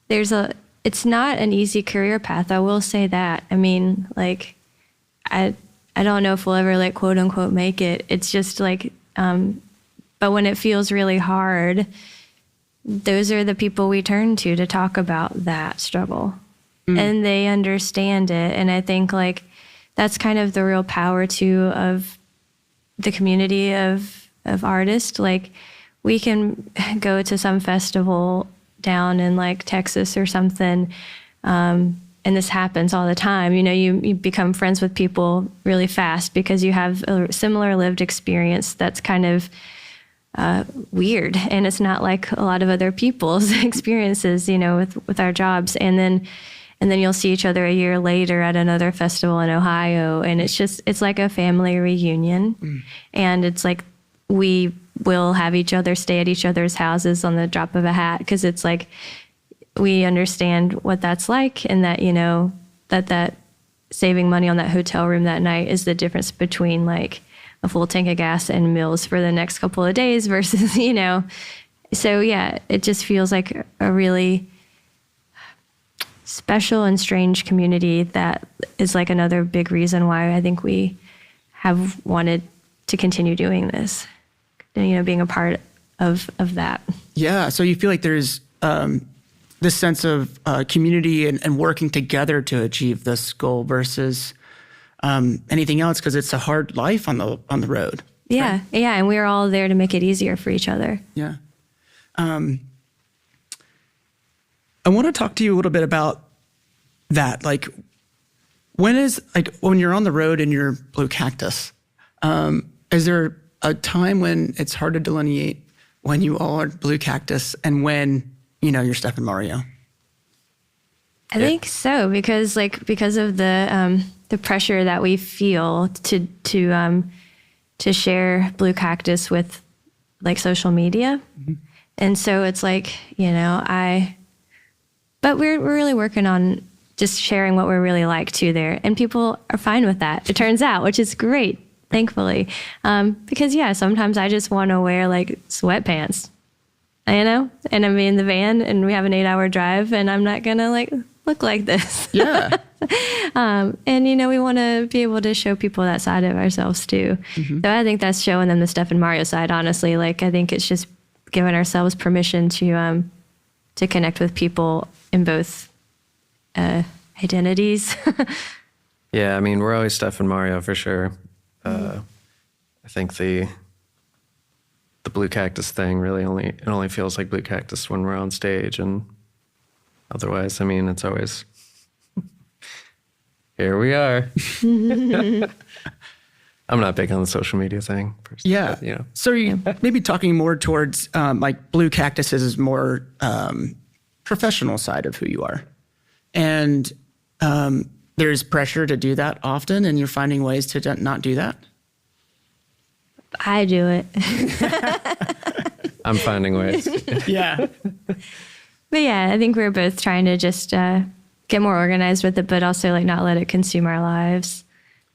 it's not an easy career path. I will say that. I mean, like, I don't know if we'll ever like quote unquote make it. It's just like, but when it feels really hard, those are the people we turn to talk about that struggle, and they understand it. And I think like that's kind of the real power too of the community of artists. Like, we can go to some festival down in like Texas or something, and this happens all the time. You become friends with people really fast because you have a similar lived experience that's kind of weird, and it's not like a lot of other people's experiences, with our jobs. And then you'll see each other a year later at another festival in Ohio, and it's like a family reunion. And it's like we will have each other stay at each other's houses on the drop of a hat, because it's like we understand what that's like, and that that saving money on that hotel room that night is the difference between like a full tank of gas and meals for the next couple of days versus so yeah, it just feels like a really special and strange community that is like another big reason why I think we have wanted to continue doing this, being a part of that. Yeah. So you feel like there's this sense of community and working together to achieve this goal versus anything else, because it's a hard life on the road. Yeah. Right? Yeah. And we're all there to make it easier for each other. Yeah. I want to talk to you a little bit about that. Like, when you're on the road and you're Blue Cactus, is there a time when it's hard to delineate when you are Blue Cactus and when, you're Steph and Mario? I think so, because of the pressure that we feel to share Blue Cactus with like social media. Mm-hmm. And so it's like, but we're really working on just sharing what we're really like too there. And people are fine with that, it turns out, which is great, thankfully. Because sometimes I just want to wear like sweatpants, and I'm in the van and we have an 8-hour drive and I'm not going to like look like this. Yeah. And, we want to be able to show people that side of ourselves too. Mm-hmm. So I think that's showing them the Steph and Mario side, honestly. Like, I think it's just giving ourselves permission to connect with people in both identities. Yeah, I mean, we're always Steph and Mario for sure. I think the Blue Cactus thing really only feels like Blue Cactus when we're on stage, and otherwise, I mean, it's always here we are. I'm not big on the social media thing. Yeah. But, So you maybe talking more towards like Blue Cactus is more professional side of who you are. And there's pressure to do that often, and you're finding ways to not do that? I do it. I'm finding ways. Yeah. But yeah, I think we're both trying to just get more organized with it, but also like not let it consume our lives.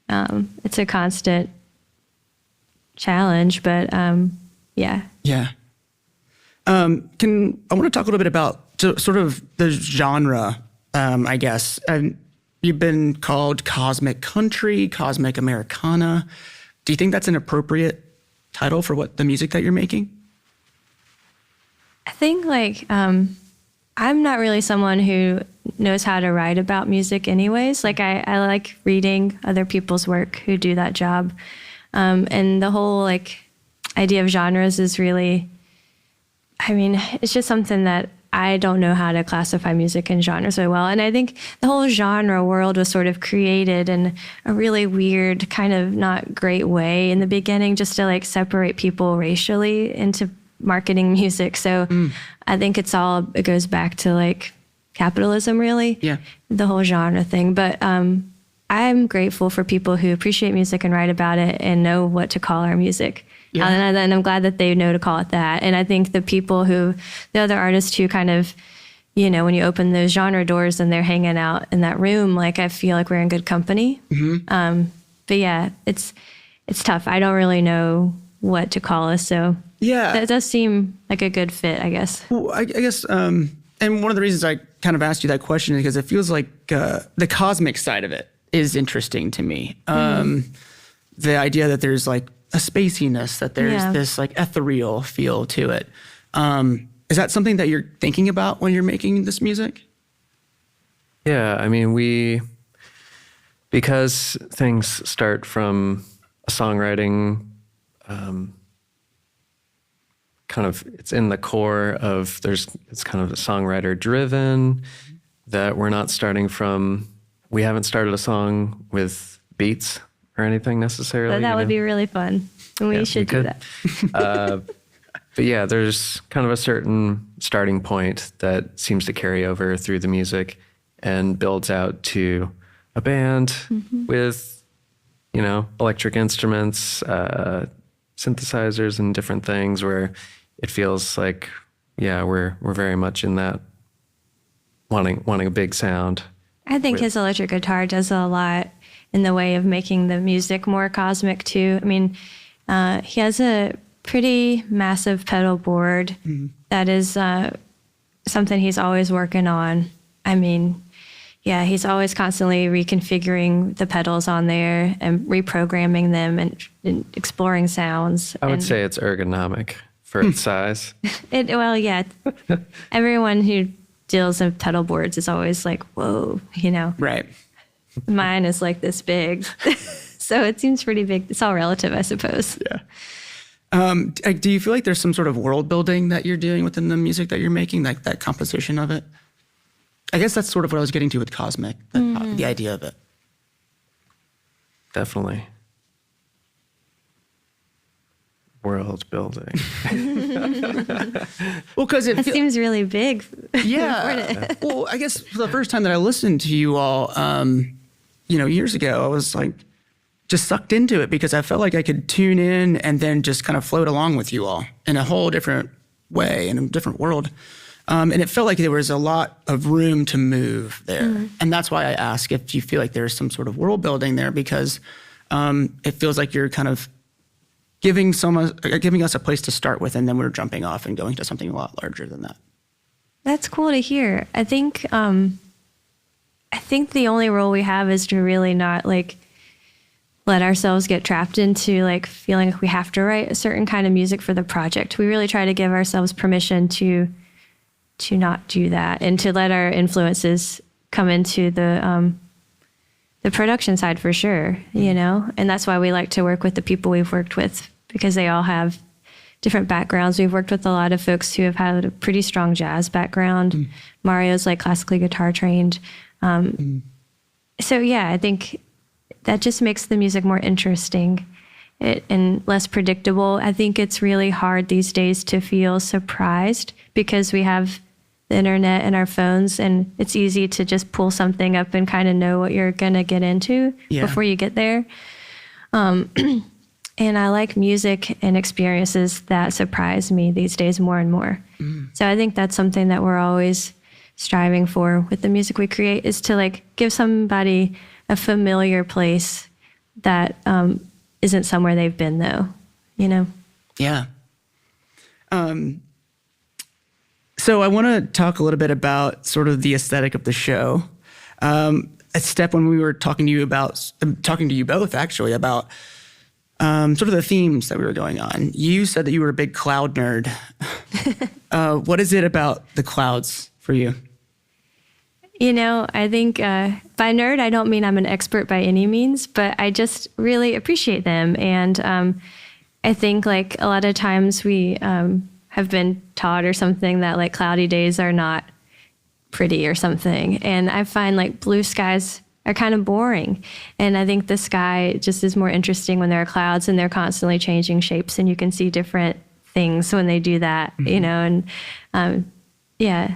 It's a constant challenge, but yeah. Yeah. I want to talk a little bit about sort of the genre, I guess. You've been called cosmic country, cosmic Americana. Do you think that's an appropriate title for the music that you're making? I think like I'm not really someone who knows how to write about music anyways. Like I like reading other people's work who do that job. And the whole like idea of genres is really, it's just something that I don't know how to classify music in genres so well. And I think the whole genre world was sort of created in a really weird, kind of not great way in the beginning, just to like separate people racially into marketing music. So I think it goes back to like capitalism, really. Yeah. The whole genre thing. But I'm grateful for people who appreciate music and write about it and know what to call our music. Yeah. And I'm glad that they know to call it that. And I think the other artists who kind of, when you open those genre doors and they're hanging out in that room, like I feel like we're in good company. Mm-hmm. But yeah, it's tough. I don't really know what to call us. So yeah, that does seem like a good fit, I guess. Well, I guess, and one of the reasons I kind of asked you that question is because it feels like the cosmic side of it is interesting to me. The idea that there's like a spaciness, that there's this like ethereal feel to it. Is that something that you're thinking about when you're making this music? Yeah, I mean, because things start from a songwriting, kind of, it's in the core of, it's kind of a songwriter driven, that we're not starting from, we haven't started a song with beats or anything necessarily. But that would be really fun. We should do that. But yeah, there's kind of a certain starting point that seems to carry over through the music and builds out to a band with, electric instruments, synthesizers and different things, where it feels like, we're very much in that wanting a big sound. I think his electric guitar does a lot in the way of making the music more cosmic too. I mean, he has a pretty massive pedal board that is something he's always working on. I mean, yeah, he's always constantly reconfiguring the pedals on there and reprogramming them and exploring sounds. I would say it's ergonomic for its size. Well, yeah. Everyone who deals in pedal boards is always like, whoa, you know. Right. Mine is like this big. So it seems pretty big. It's all relative, I suppose. Yeah. Do you feel like there's some sort of world building that you're doing within the music that you're making, like that composition of it? I guess that's sort of what I was getting to with Cosmic, the idea of it. Definitely. World building. Well, because It seems really big. yeah. Well, I guess for the first time that I listened to you all, years ago, I was like just sucked into it because I felt like I could tune in and then just kind of float along with you all in a whole different way, in a different world. And it felt like there was a lot of room to move there. And that's why I ask if you feel like there's some sort of world building there, because it feels like you're kind of giving us a place to start with, and then we're jumping off and going to something a lot larger than that. That's cool to hear. I think the only role we have is to really not like let ourselves get trapped into like feeling like we have to write a certain kind of music for the project. We really try to give ourselves permission to not do that and to let our influences come into the production side for sure, you know? And that's why we like to work with the people we've worked with, because they all have different backgrounds. We've worked with a lot of folks who have had a pretty strong jazz background. Mario's like classically guitar trained. So yeah, I think that just makes the music more interesting and less predictable. I think it's really hard these days to feel surprised because we have the internet and our phones, and it's easy to just pull something up and kind of know what you're going to get into before you get there. And I like music and experiences that surprise me these days more and more. So I think that's something that we're always striving for with the music we create, is to like give somebody a familiar place that isn't somewhere they've been, though, you know? Yeah. So I want to talk a little bit about sort of the aesthetic of the show. Steph, when we were talking to you both actually about sort of the themes that we were going on, you said that you were a big cloud nerd. What is it about the clouds for you? You know, I think by nerd, I don't mean I'm an expert by any means, but I just really appreciate them. And I think like a lot of times we have been taught or something that like cloudy days are not pretty or something. And I find like blue skies are kind of boring. And I think the sky just is more interesting when there are clouds and they're constantly changing shapes, and you can see different things when they do that, you know, and yeah.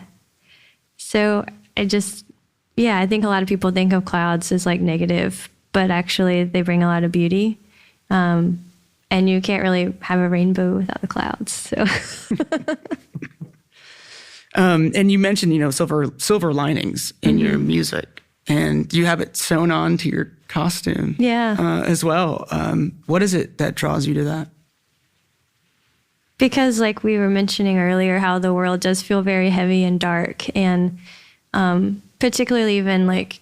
So I think a lot of people think of clouds as like negative, but actually they bring a lot of beauty. And you can't really have a rainbow without the clouds. So, and you mentioned, silver linings in your music, and you have it sewn on to your costume, as well. What is it that draws you to that? Because, like we were mentioning earlier, how the world does feel very heavy and dark, and particularly even like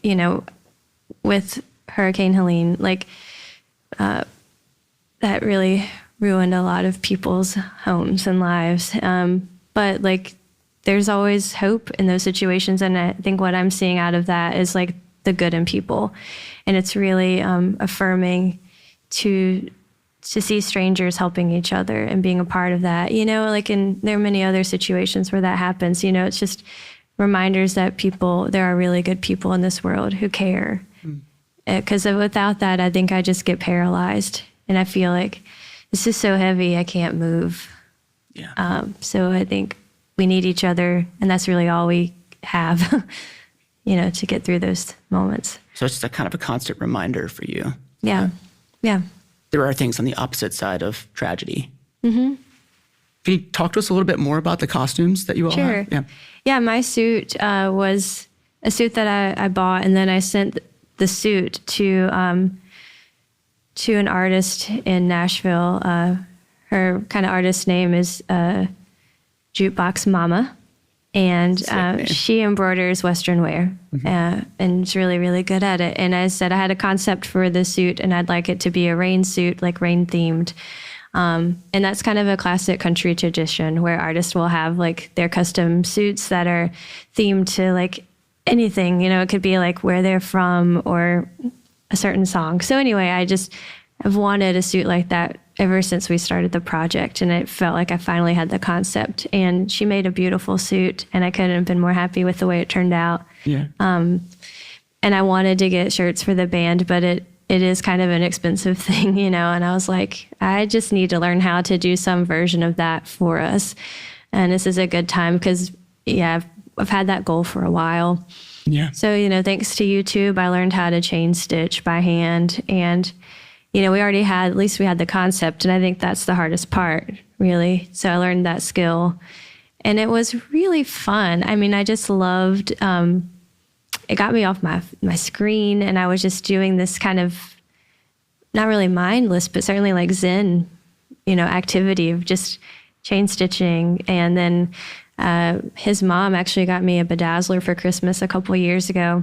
with Hurricane Helene, like. That really ruined a lot of people's homes and lives. But like, there's always hope in those situations. And I think what I'm seeing out of that is like the good in people. And it's really affirming to see strangers helping each other and being a part of that, and there are many other situations where that happens, it's just reminders that there are really good people in this world who care. Because without that, I think I just get paralyzed. And I feel like this is so heavy, I can't move. Yeah. So I think we need each other, and that's really all we have, to get through those moments. So it's just a kind of a constant reminder for you. Yeah. Yeah. There are things on the opposite side of tragedy. Mm-hmm. Can you talk to us a little bit more about the costumes that you all have? Sure. Yeah, my suit was a suit that I bought, and then I sent the suit to an artist in Nashville. Her kind of artist name is Jukebox Mama. And name. she embroiders Western wear, and is really, really good at it. And I said I had a concept for the suit, and I'd like it to be a rain suit, like rain themed. And that's kind of a classic country tradition where artists will have like their custom suits that are themed to like anything. You know, it could be like where they're from or a certain song. So anyway, I've wanted a suit like that ever since we started the project, and it felt like I finally had the concept. And she made a beautiful suit, and I couldn't have been more happy with the way it turned out. Yeah. And I wanted to get shirts for the band, but it is kind of an expensive thing, you know. And I was like, I just need to learn how to do some version of that for us. And this is a good time because, yeah, I've had that goal for a while. Yeah. So, you know, thanks to YouTube, I learned how to chain stitch by hand. And you know, at least we had the concept, and I think that's the hardest part, really. So I learned that skill, and it was really fun. I mean, I just loved, it got me off my screen, and I was just doing this kind of, not really mindless, but certainly like Zen, you know, activity of just chain stitching. And then his mom actually got me a bedazzler for Christmas a couple years ago.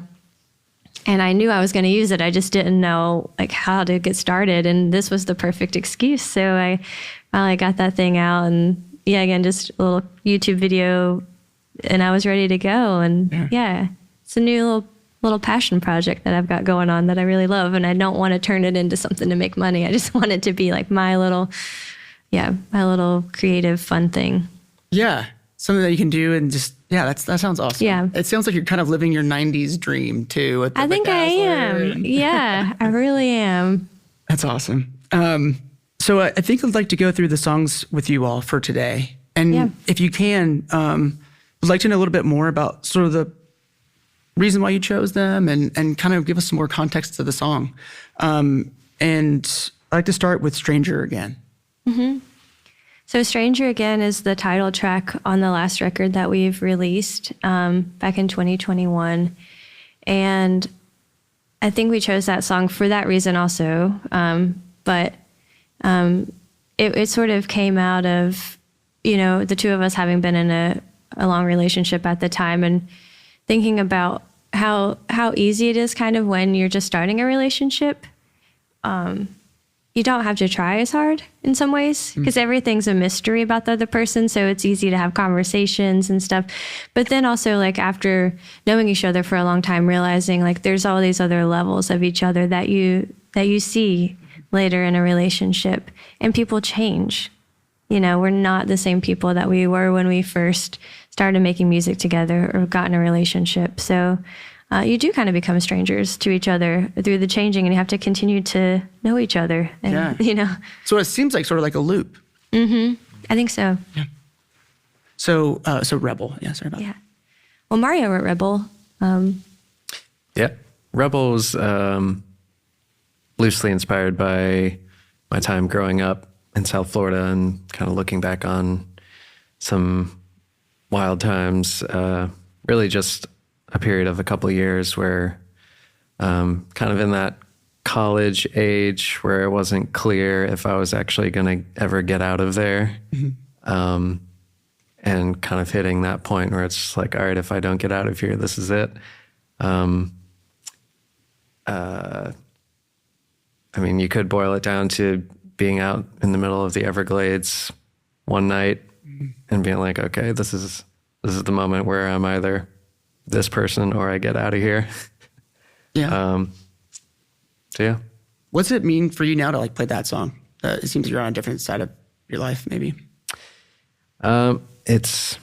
And I knew I was going to use it. I just didn't know like how to get started. And this was the perfect excuse. So I finally got that thing out, and yeah, again, just a little YouTube video, and I was ready to go. And yeah, it's a new little passion project that I've got going on that I really love. And I don't want to turn it into something to make money. I just want it to be like my little creative fun thing. Yeah. Something that you can do and just, that sounds awesome. Yeah. It sounds like you're kind of living your 90s dream too. With the I think I bedazzler am. Yeah, I really am. That's awesome. So I think I'd like to go through the songs with you all for today. And if you can, I'd like to know a little bit more about sort of the reason why you chose them and kind of give us some more context to the song. And I'd like to start with Stranger Again. Mm-hmm. So Stranger Again is the title track on the last record that we've released back in 2021. And I think we chose that song for that reason also. But it sort of came out of, you know, the two of us having been in a long relationship at the time and thinking about how easy it is kind of when you're just starting a relationship. You don't have to try as hard in some ways because everything's a mystery about the other person. So it's easy to have conversations and stuff. But then also like after knowing each other for a long time, realizing like there's all these other levels of each other that you see later in a relationship, and people change. You know, we're not the same people that we were when we first started making music together or got in a relationship. So you do kind of become strangers to each other through the changing, and you have to continue to know each other. And, you know. So it seems like sort of like a loop. Mm-hmm. I think so. Yeah. So Rebel. Yeah, sorry about that. Yeah. Well, Mario wrote Rebel. Rebel was loosely inspired by my time growing up in South Florida and kind of looking back on some wild times. Really just a period of a couple of years where kind of in that college age where it wasn't clear if I was actually going to ever get out of there. Mm-hmm. And kind of hitting that point where it's just like, all right, if I don't get out of here, this is it. I mean, you could boil it down to being out in the middle of the Everglades one night and being like, okay, this is the moment where I'm either this person or I get out of here. Yeah. So yeah. What's it mean for you now to like play that song? It seems you're on a different side of your life, maybe. It's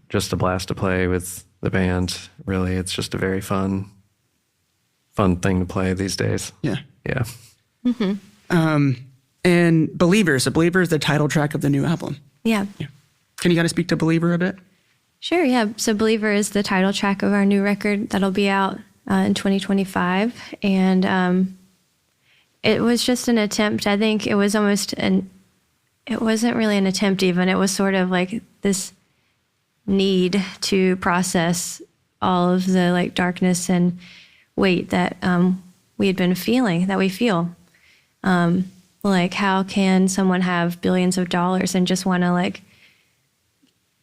just a blast to play with the band. Really, it's just a very fun thing to play these days. Yeah. Yeah. Mm-hmm. And Believer. So Believer is the title track of the new album. Yeah. Can you kind of speak to Believer a bit? Sure, yeah. So Believer is the title track of our new record that'll be out in 2025. And it was just an attempt. I think it was it wasn't really an attempt even. It was sort of like this need to process all of the like darkness and weight that we had been feeling, that we feel. Like how can someone have billions of dollars and just want to like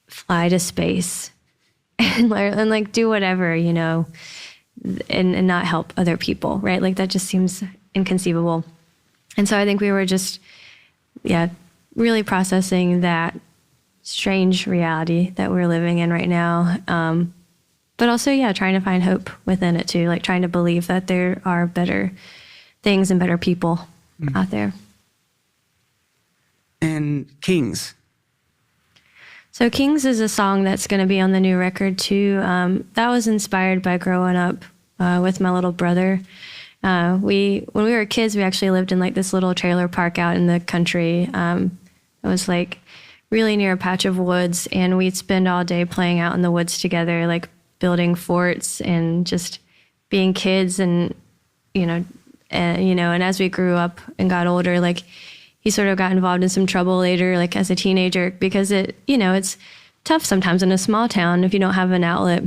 fly to space and like do whatever, you know, and not help other people, right? Like that just seems inconceivable. And so I think we were just, really processing that strange reality that we're living in right now. But also, trying to find hope within it too, like trying to believe that there are better things and better people out there. And Kings. So Kings is a song that's going to be on the new record too. That was inspired by growing up with my little brother. When we were kids, we actually lived in like this little trailer park out in the country. It was like really near a patch of woods, and we'd spend all day playing out in the woods together, like building forts and just being kids. And and as we grew up and got older, like he sort of got involved in some trouble later, like as a teenager, because it's tough sometimes in a small town if you don't have an outlet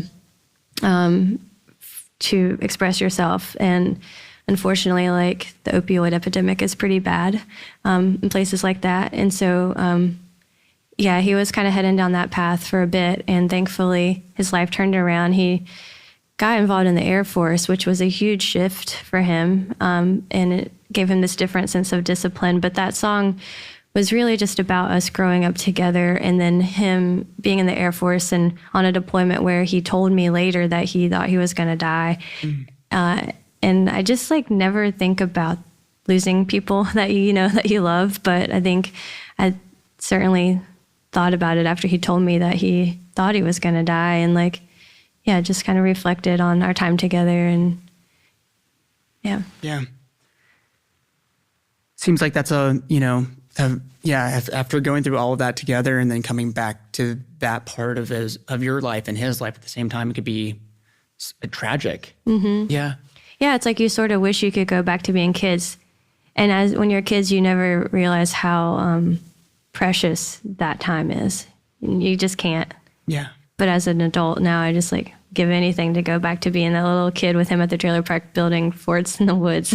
to express yourself. And unfortunately, like the opioid epidemic is pretty bad in places like that. And so, he was kind of heading down that path for a bit. And thankfully, his life turned around. He got involved in the Air Force, which was a huge shift for him. And it gave him this different sense of discipline. But that song was really just about us growing up together, and then him being in the Air Force and on a deployment where he told me later that he thought he was going to die. And I just like never think about losing people that you love. But I think I certainly thought about it after he told me that he thought he was going to die, and like, just kind of reflected on our time together. And Seems like that's after going through all of that together and then coming back to that part of your life and his life at the same time, it could be tragic. Mm-hmm. Yeah, it's like you sort of wish you could go back to being kids. And when you're kids, you never realize how precious that time is. You just can't. Yeah. But as an adult now, I just like give anything to go back to being that little kid with him at the trailer park building forts in the woods.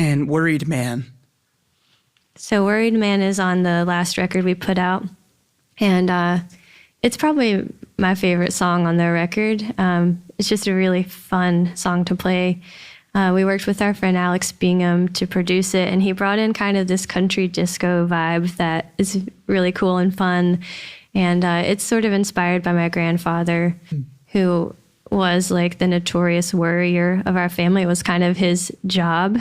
And Worried Man. So Worried Man is on the last record we put out. And it's probably my favorite song on the record. It's just a really fun song to play. We worked with our friend Alex Bingham to produce it, and he brought in kind of this country disco vibe that is really cool and fun. And it's sort of inspired by my grandfather, who was like the notorious worrier of our family. It was kind of his job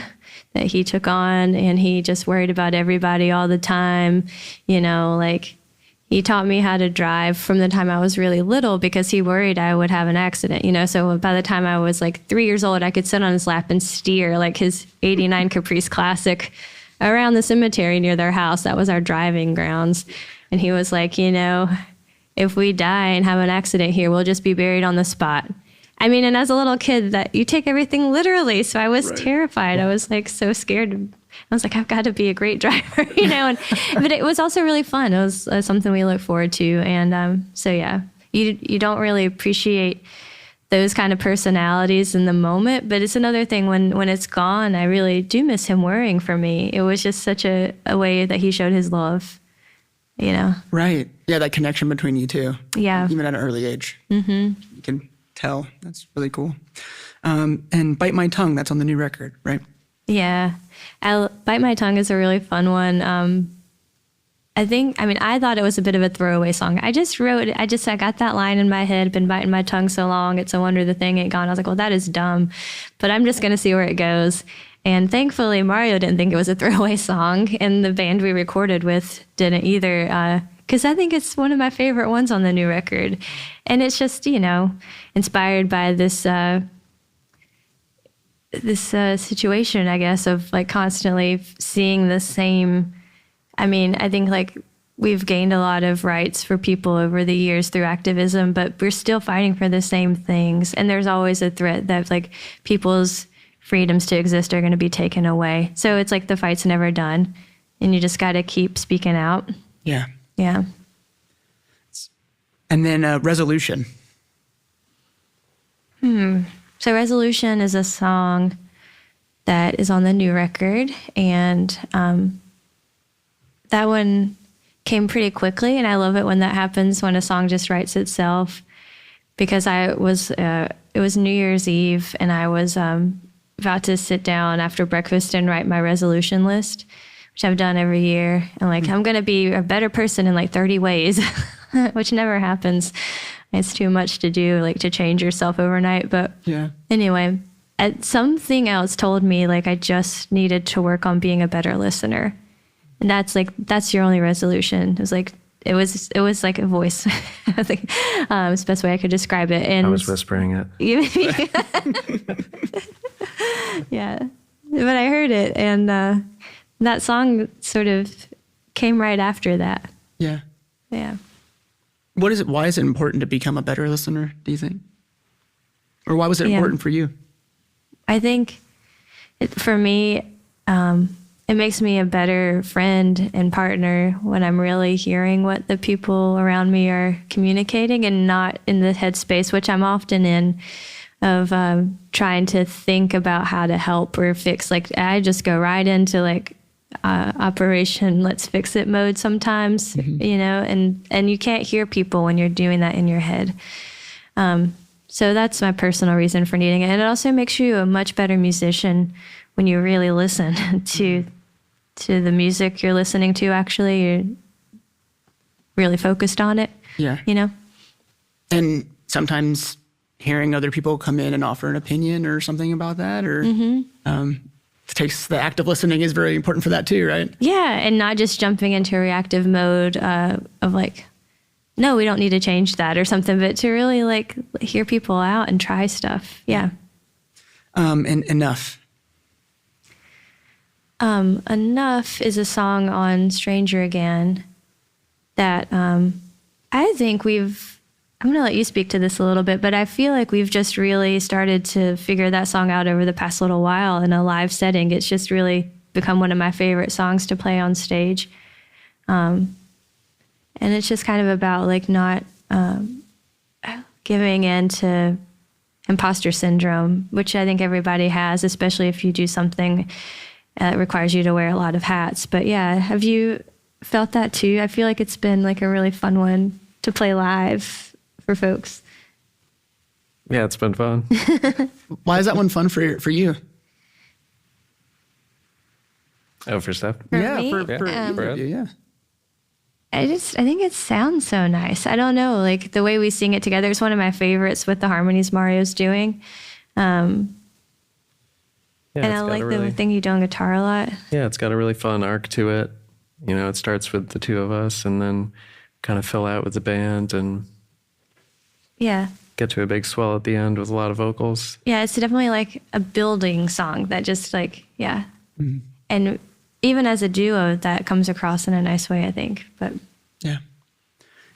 that he took on, and he just worried about everybody all the time. Like he taught me how to drive from the time I was really little because he worried I would have an accident, So by the time I was like 3 years old, I could sit on his lap and steer like his 89 Caprice Classic around the cemetery near their house. That was our driving grounds. And he was like, if we die and have an accident here, we'll just be buried on the spot. I mean, and as a little kid, that you take everything literally. So I was terrified. I was like so scared. I was like, I've got to be a great driver, but it was also really fun. It was something we look forward to. And you don't really appreciate those kind of personalities in the moment, but it's another thing when it's gone. I really do miss him worrying for me. It was just such a way that he showed his love, Right. Yeah, that connection between you two. Yeah. Even at an early age. Mm-hmm. You can tell. That's really cool. And Bite My Tongue, that's on the new record, right? Yeah. Bite My Tongue is a really fun one. I thought it was a bit of a throwaway song. I got that line in my head, been biting my tongue so long, it's a wonder the thing ain't gone. I was like, well, that is dumb, but I'm just going to see where it goes. And thankfully, Mario didn't think it was a throwaway song, and the band we recorded with didn't either, because I think it's one of my favorite ones on the new record. And it's just, inspired by this situation, I guess, of like constantly seeing the same. I think like we've gained a lot of rights for people over the years through activism, but we're still fighting for the same things. And there's always a threat that like people's freedoms to exist are going to be taken away. So it's like the fight's never done, and you just got to keep speaking out. Yeah. Yeah. And then Resolution. So Resolution is a song that is on the new record, and that one came pretty quickly, and I love it when that happens, when a song just writes itself. Because it was New Year's Eve, and I was about to sit down after breakfast and write my resolution list, which I've done every year. And like, I'm going to be a better person in like 30 ways, which never happens. It's too much to do, like to change yourself overnight. But anyway, something else told me like I just needed to work on being a better listener. And that's your only resolution. It was like a voice. I think it's the best way I could describe it. And I was whispering it. Yeah, but I heard it, and that song sort of came right after that. Yeah. Yeah. What is it? Why is it important to become a better listener, do you think? Or why was it important for you? I think for me, it makes me a better friend and partner when I'm really hearing what the people around me are communicating and not in the headspace, which I'm often in, of trying to think about how to help or fix. Like I just go right into like operation let's fix it mode sometimes, and you can't hear people when you're doing that in your head. So that's my personal reason for needing it. And it also makes you a much better musician when you really listen to the music you're listening to. Actually, you're really focused on it. Yeah. And sometimes hearing other people come in and offer an opinion or something about that, or takes the act of listening is very important for that too, right? Yeah, and not just jumping into a reactive mode of like, no, we don't need to change that or something, but to really like hear people out and try stuff. Yeah. And Enough. Enough is a song on Stranger Again that I think I'm going to let you speak to this a little bit, but I feel like we've just really started to figure that song out over the past little while in a live setting. It's just really become one of my favorite songs to play on stage. And it's just kind of about like not giving in to imposter syndrome, which I think everybody has, especially if you do something that requires you to wear a lot of hats. But yeah, have you felt that too? I feel like it's been like a really fun one to play live for folks. Yeah, it's been fun. Why is that one fun for you? Oh, for Steph? For yeah, me, for you, yeah. I think it sounds so nice. I don't know, like the way we sing it together is one of my favorites with the harmonies Mario's doing. And I like the thing you do on guitar a lot. Yeah, it's got a really fun arc to it. It starts with the two of us and then kind of fill out with the band and get to a big swell at the end with a lot of vocals. Yeah, it's definitely like a building song that just like, Mm-hmm. And even as a duo, that comes across in a nice way, I think. But yeah.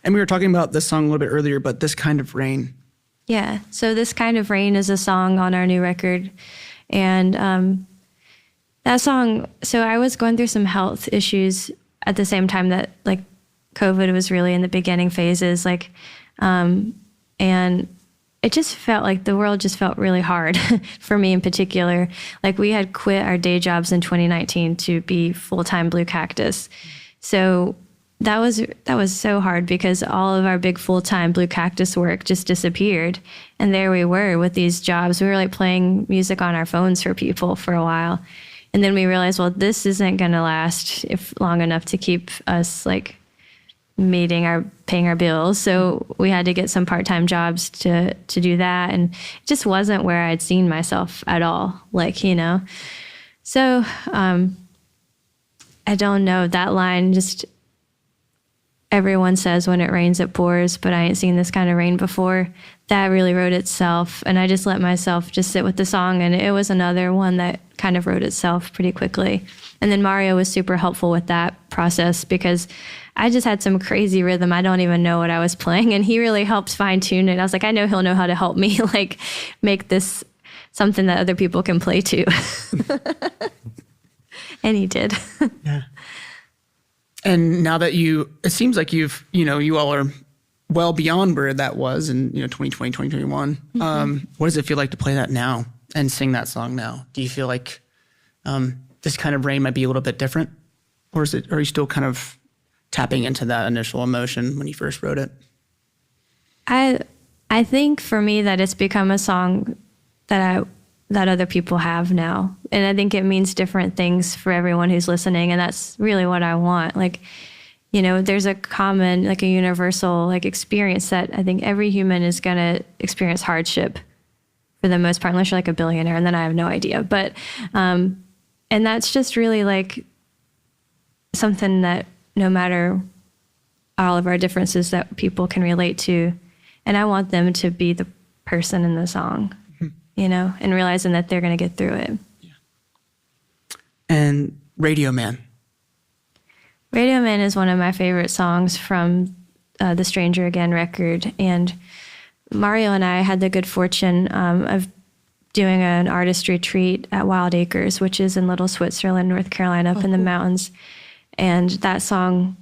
And we were talking about this song a little bit earlier, but This Kind of Rain. Yeah, so This Kind of Rain is a song on our new record. And that song, so I was going through some health issues at the same time that like COVID was really in the beginning phases, and it just felt like the world just felt really hard for me in particular. Like we had quit our day jobs in 2019 to be full-time Blue Cactus. So that was so hard because all of our big full-time Blue Cactus work just disappeared. And there we were with these jobs. We were like playing music on our phones for people for a while. And then we realized, well, this isn't going to last long enough to keep us like paying our bills. So we had to get some part-time jobs to do that. And it just wasn't where I'd seen myself at all. So I don't know, that line just, everyone says when it rains, it pours, but I ain't seen this kind of rain before. That really wrote itself. And I just let myself just sit with the song. And it was another one that kind of wrote itself pretty quickly. And then Mario was super helpful with that process because I just had some crazy rhythm. I don't even know what I was playing. And he really helped fine tune it. I was like, I know he'll know how to help me like make this something that other people can play to. And he did. Yeah. And now that it seems like you all are well beyond where that was in 2020, 2021. Mm-hmm. What does it feel like to play that now and sing that song now? Do you feel like This Kind of Rain might be a little bit different, or are you still kind of tapping into that initial emotion when you first wrote it? I think for me that it's become a song that other people have now. And I think it means different things for everyone who's listening. And that's really what I want. Like, you know, there's a common, like a universal, like experience that I think every human is going to experience hardship for the most part, unless you're like a billionaire, and then I have no idea. But, and that's just really like something that no matter all of our differences that people can relate to. And I want them to be the person in the song, you know, and realizing that they're going to get through it. Yeah. And Radio Man. Radio Man is one of my favorite songs from the Stranger Again record. And Mario and I had the good fortune of doing an artist retreat at Wild Acres, which is in Little Switzerland, North Carolina, up in the mountains. And that song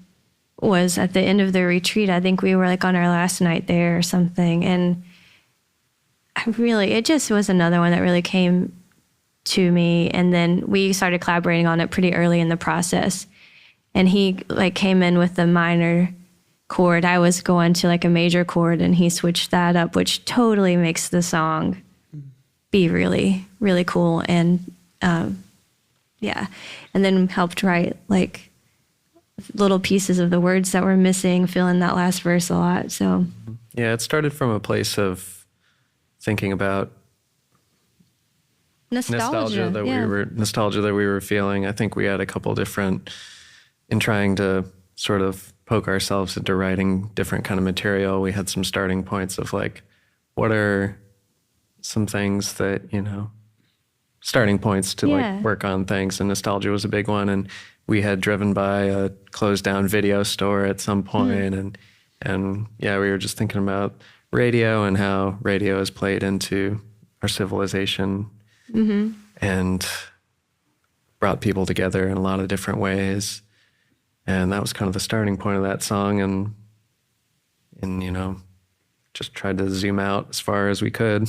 was at the end of the retreat. I think we were like on our last night there or something. And it just was another one that really came to me. And then we started collaborating on it pretty early in the process. And he like came in with the minor chord. I was going to like a major chord, and he switched that up, which totally makes the song be really, really cool. And yeah. And then helped write like little pieces of the words that were missing, fill in that last verse a lot. So yeah, it started from a place of thinking about nostalgia that we were feeling. I think we had a couple different, in trying to sort of poke ourselves into writing different kind of material. We had some starting points of like, what are some things that, you know, starting points to like work on things, and nostalgia was a big one. And we had driven by a closed down video store at some point, and yeah, we were just thinking about radio and how radio has played into our civilization and brought people together in a lot of different ways. And that was kind of the starting point of that song, and you know, just tried to zoom out as far as we could.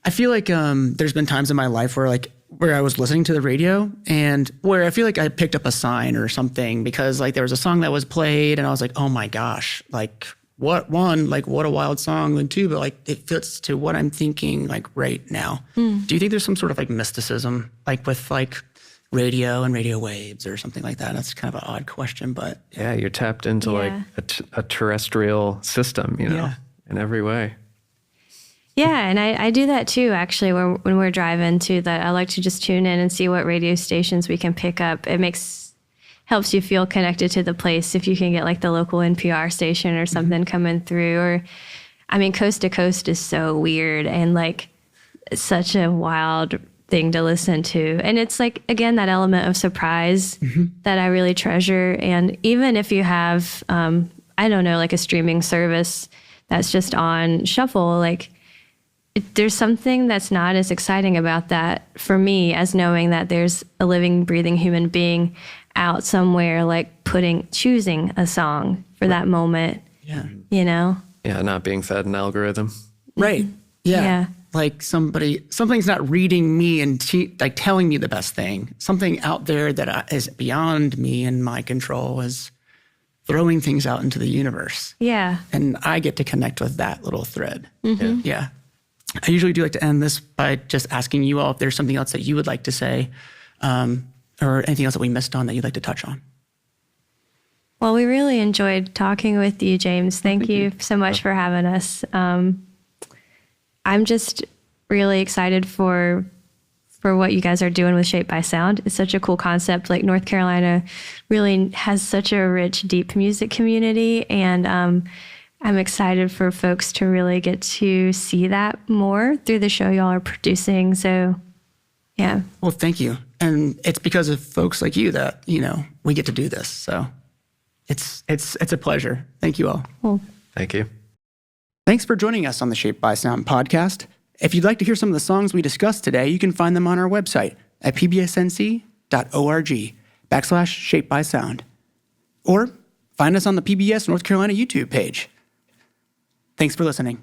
I feel like there's been times in my life where I was listening to the radio and where I feel like I picked up a sign or something, because like there was a song that was played and I was like, oh my gosh, like what a wild song, and two, but like it fits to what I'm thinking like right now. Do you think there's some sort of like mysticism like with like radio and radio waves or something like that? That's kind of an odd question, but yeah, you're tapped into like a terrestrial system, you know, in every way. Yeah, and I do that too, actually, when we're driving too, that I like to just tune in and see what radio stations we can pick up. It helps you feel connected to the place if you can get like the local NPR station or something coming through. Or, I mean, Coast to Coast is so weird and like such a wild thing to listen to. And it's like, again, that element of surprise that I really treasure. And even if you have, I don't know, like a streaming service that's just on shuffle, like, there's something that's not as exciting about that for me as knowing that there's a living, breathing human being out somewhere, like choosing a song for that moment. Yeah. You know? Yeah, not being fed an algorithm. Right. Yeah. Like something's not reading me and like telling me the best thing. Something out there that is beyond me and my control is throwing things out into the universe. Yeah. And I get to connect with that little thread. Yeah. I usually do like to end this by just asking you all if there's something else that you would like to say, or anything else that we missed on that you'd like to touch on. Well, we really enjoyed talking with you, James. Thank you so much for having us. I'm just really excited for what you guys are doing with Shaped by Sound. It's such a cool concept. Like North Carolina really has such a rich, deep music community, and I'm excited for folks to really get to see that more through the show y'all are producing. So, yeah. Well, thank you. And it's because of folks like you that, you know, we get to do this. So it's a pleasure. Thank you all. Well, thank you. Thanks for joining us on the Shaped by Sound podcast. If you'd like to hear some of the songs we discussed today, you can find them on our website at pbsnc.org/Shaped by Sound. Or find us on the PBS North Carolina YouTube page. Thanks for listening.